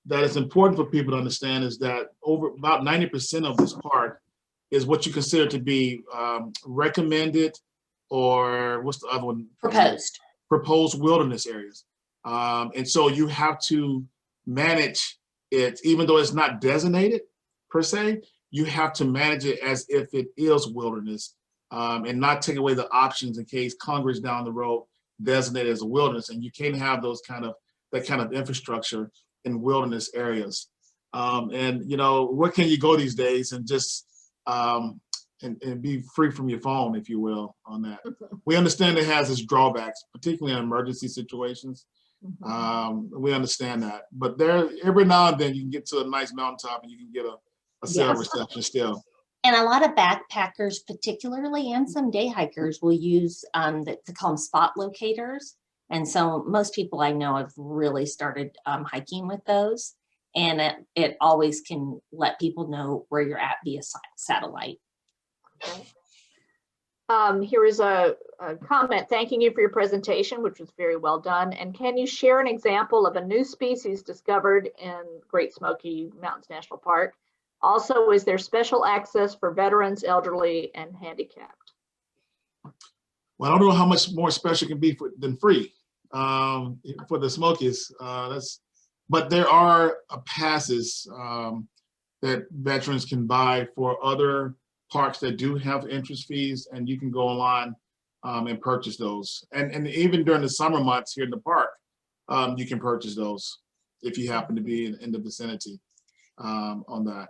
that is important for people to understand is that about 90% of this park is what you consider to be recommended, or what's the other one? Proposed wilderness areas. And so you have to manage it, even though it's not designated per se, you have to manage it as if it is wilderness, and not take away the options in case Congress down the road designate it as a wilderness. And you can't have that kind of infrastructure in wilderness areas. And you know, where can you go these days and just and be free from your phone, if you will, on that. We understand it has its drawbacks, particularly in emergency situations. We understand that, but there, every now and then you can get to a nice mountaintop and you can get a cell reception still. And a lot of backpackers, particularly, and some day hikers, will use they call them spot locators. And so most people I know have really started hiking with those, and it always can let people know where you're at via satellite. Here is a comment thanking you for your presentation, which was very well done. And can you share an example of a new species discovered in Great Smoky Mountains National Park? Also, is there special access for veterans, elderly, and handicapped? Well, I don't know how much more special it can be than free for the Smokies. But there are passes that veterans can buy for other parks that do have entrance fees, and you can go online and purchase those. And even during the summer months here in the park, you can purchase those if you happen to be in the vicinity on that.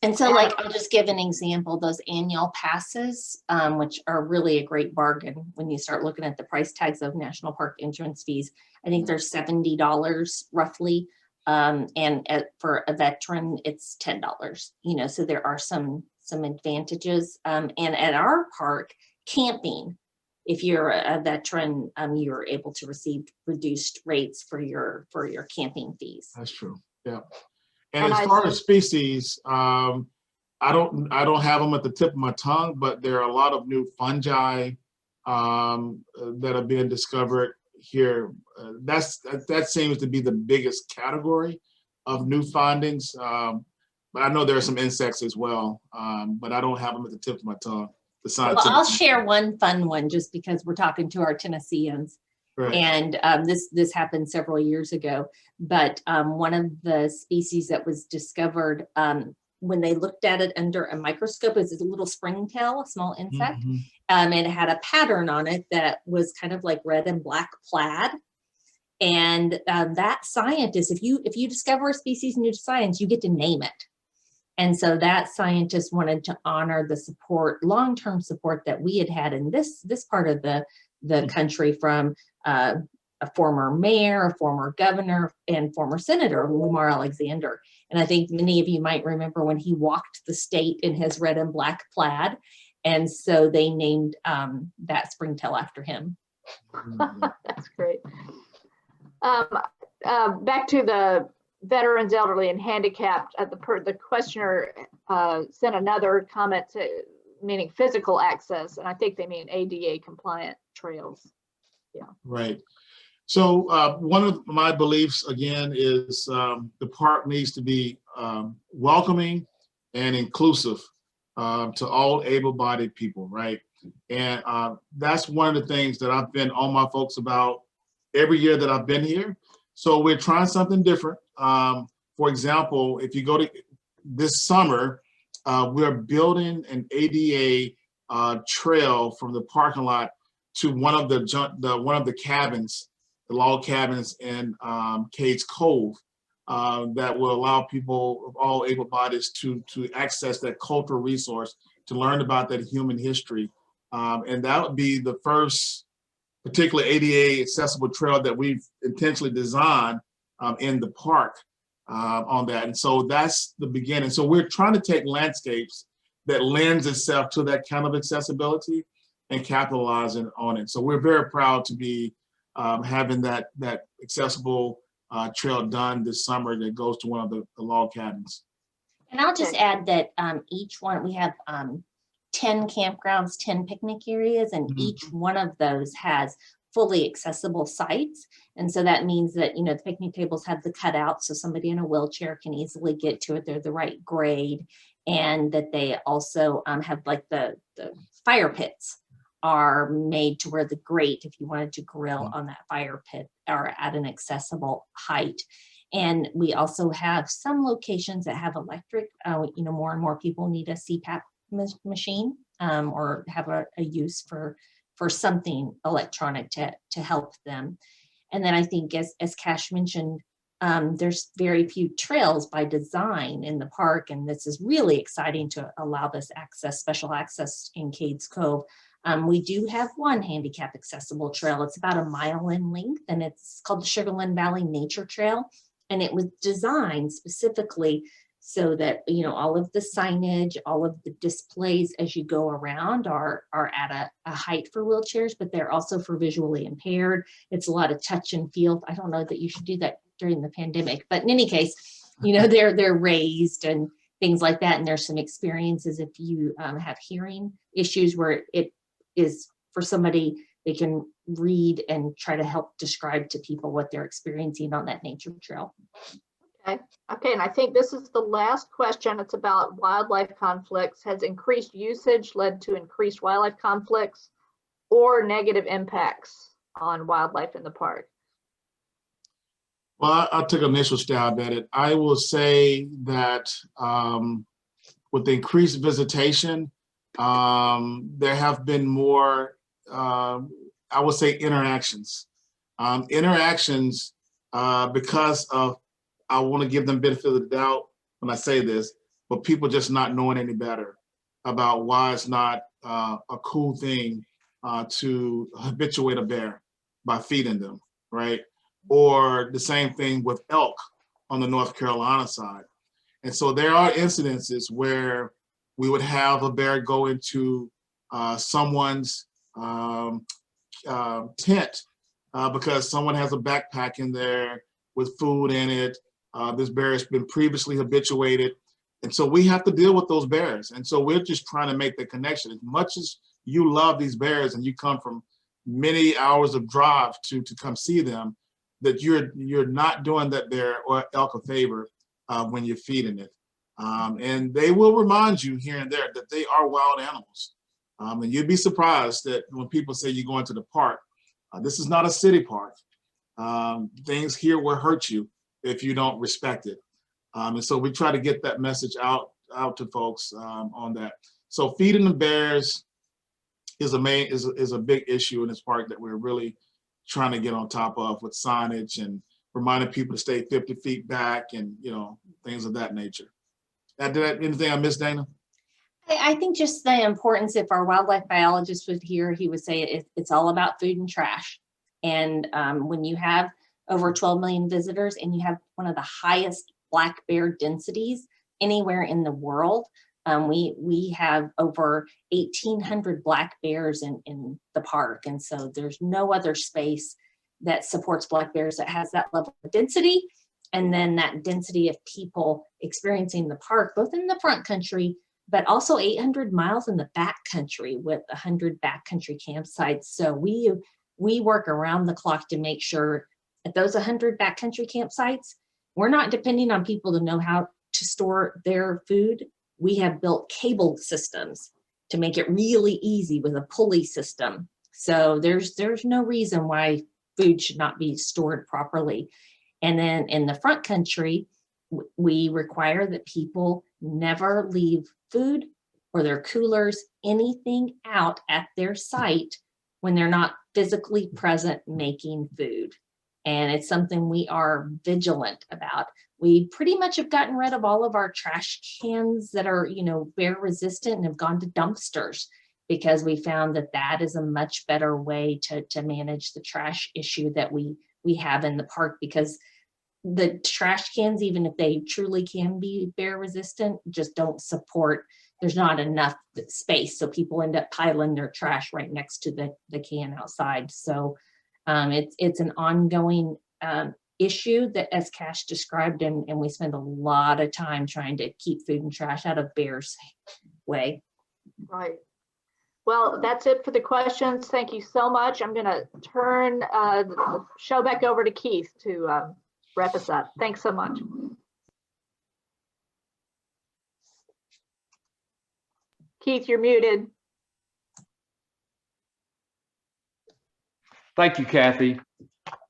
And so, like, I'll just give an example, those annual passes, which are really a great bargain when you start looking at the price tags of national park entrance fees. I think they're $70 roughly. And for a veteran, it's $10, you know, so there are some advantages. And at our park, camping, if you're a veteran, you're able to receive reduced rates for your camping fees. That's true. Yeah. And as far as species, I don't have them at the tip of my tongue, but there are a lot of new fungi that are being discovered here. That seems to be the biggest category of new findings. But I know there are some insects as well, but I don't have them at the tip of my tongue. Well, I'll share one fun one just because we're talking to our Tennesseans. Right. And this happened several years ago, but one of the species that was discovered when they looked at it under a microscope is a little springtail, a small insect. It had a pattern on it that was kind of like red and black plaid. And that scientist, if you discover a species in new science, you get to name it. And so that scientist wanted to honor the support, long-term support that we had in this part of the country from a former mayor, a former governor, and former senator, Lamar Alexander. And I think many of you might remember when he walked the state in his red and black plaid. And so they named that springtail after him. That's great. Back to the veterans, elderly, and handicapped. The questioner sent another comment meaning physical access, and I think they mean ADA compliant trails. Yeah. Right. So one of my beliefs, again, is the park needs to be welcoming and inclusive to all able-bodied people, right? And that's one of the things that I've been on my folks about every year that I've been here. So we're trying something different. For example, if you go to this summer, we're building an ADA trail from the parking lot to one of the cabins, the log cabins in Cades Cove, that will allow people of all able bodies to access that cultural resource, to learn about that human history. And that would be the first particular ADA accessible trail that we've intentionally designed in the park on that. And so that's the beginning. So we're trying to take landscapes that lends itself to that kind of accessibility and capitalizing on it. So we're very proud to be having that accessible trail done this summer that goes to one of the log cabins. And I'll just add that each one, we have 10 campgrounds, 10 picnic areas, and each one of those has fully accessible sites. And so that means that, the picnic tables have the cutouts so somebody in a wheelchair can easily get to it. They're the right grade. And that they also have like the fire pits are made to where the grate, if you wanted to grill on that fire pit, are at an accessible height. And we also have some locations that have electric, more and more people need a CPAP machine or have a use for something electronic to help them. And then I think as Cash mentioned, there's very few trails by design in the park, and this is really exciting to allow this special access in Cades Cove. We do have one handicap accessible trail. It's about a mile in length, and it's called the Sugarland Valley Nature Trail. And it was designed specifically so that, all of the signage, all of the displays as you go around are at a height for wheelchairs, but they're also for visually impaired. It's a lot of touch and feel. I don't know that you should do that during the pandemic, but in any case, they're raised and things like that. And there's some experiences if you have hearing issues where it is for somebody, they can read and try to help describe to people what they're experiencing on that nature trail. Okay, and I think this is the last question. It's about wildlife conflicts. Has increased usage led to increased wildlife conflicts or negative impacts on wildlife in the park? Well, I'll take an initial stab at it. I will say that with the increased visitation, there have been more, I would say, interactions. Because of, I want to give them benefit of the doubt when I say this, but people just not knowing any better about why it's not a cool thing to habituate a bear by feeding them, right? Or the same thing with elk on the North Carolina side. And so there are incidences where we would have a bear go into someone's tent because someone has a backpack in there with food in it. This bear has been previously habituated. And so we have to deal with those bears. And so we're just trying to make the connection. As much as you love these bears and you come from many hours of drive to come see them, that you're not doing that bear or elk a favor when you're feeding it. And they will remind you here and there that they are wild animals. And you'd be surprised that when people say you're going to the park, this is not a city park. Things here will hurt you if you don't respect it. And so we try to get that message out to folks on that. So feeding the bears is a big issue in this park that we're really trying to get on top of with signage and reminding people to stay 50 feet back and things of that nature. Anything I missed, Dana? I think just the importance, if our wildlife biologist was here, he would say it's all about food and trash. And when you have over 12 million visitors and you have one of the highest black bear densities anywhere in the world, we have over 1,800 black bears in the park. And so there's no other space that supports black bears that has that level of density. And then that density of people experiencing the park, both in the front country, but also 800 miles in the back country with 100 backcountry campsites. So we we work around the clock to make sure at those 100 backcountry campsites, we're not depending on people to know how to store their food. We have built cable systems to make it really easy with a pulley system. So there's no reason why food should not be stored properly. And then in the front country, we require that people never leave food or their coolers, anything out at their site when they're not physically present making food. And it's something we are vigilant about. We pretty much have gotten rid of all of our trash cans that are, bear resistant and have gone to dumpsters, because we found that that is a much better way to manage the trash issue that we have in the park, because the trash cans, even if they truly can be bear resistant, just don't support, there's not enough space. So people end up piling their trash right next to the can outside. So it's an ongoing issue that, as Cash described, and we spend a lot of time trying to keep food and trash out of bears' way. Right. Well, that's it for the questions. Thank you so much. I'm going to turn the show back over to Keith to wrap us up. Thanks so much. Keith, you're muted. Thank you, Kathy.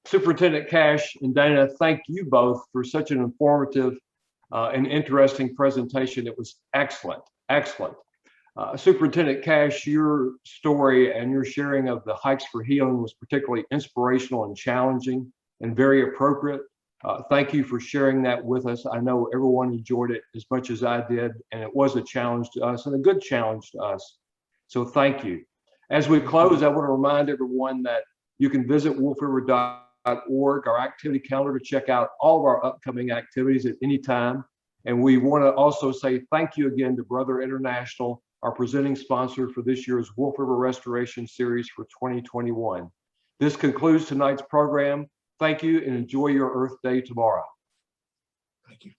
Superintendent Cash and Dana, thank you both for such an informative and interesting presentation. It was excellent, excellent. Superintendent Cash, your story and your sharing of the Hikes for Healing was particularly inspirational and challenging and very appropriate. Thank you for sharing that with us. I know everyone enjoyed it as much as I did, and it was a challenge to us and a good challenge to us. So thank you. As we close, I want to remind everyone that you can visit wolfriver.org, our activity calendar, to check out all of our upcoming activities at any time. And we want to also say thank you again to Brother International, our presenting sponsor for this year's Wolf River Restoration Series for 2021. This concludes tonight's program. Thank you and enjoy your Earth Day tomorrow. Thank you.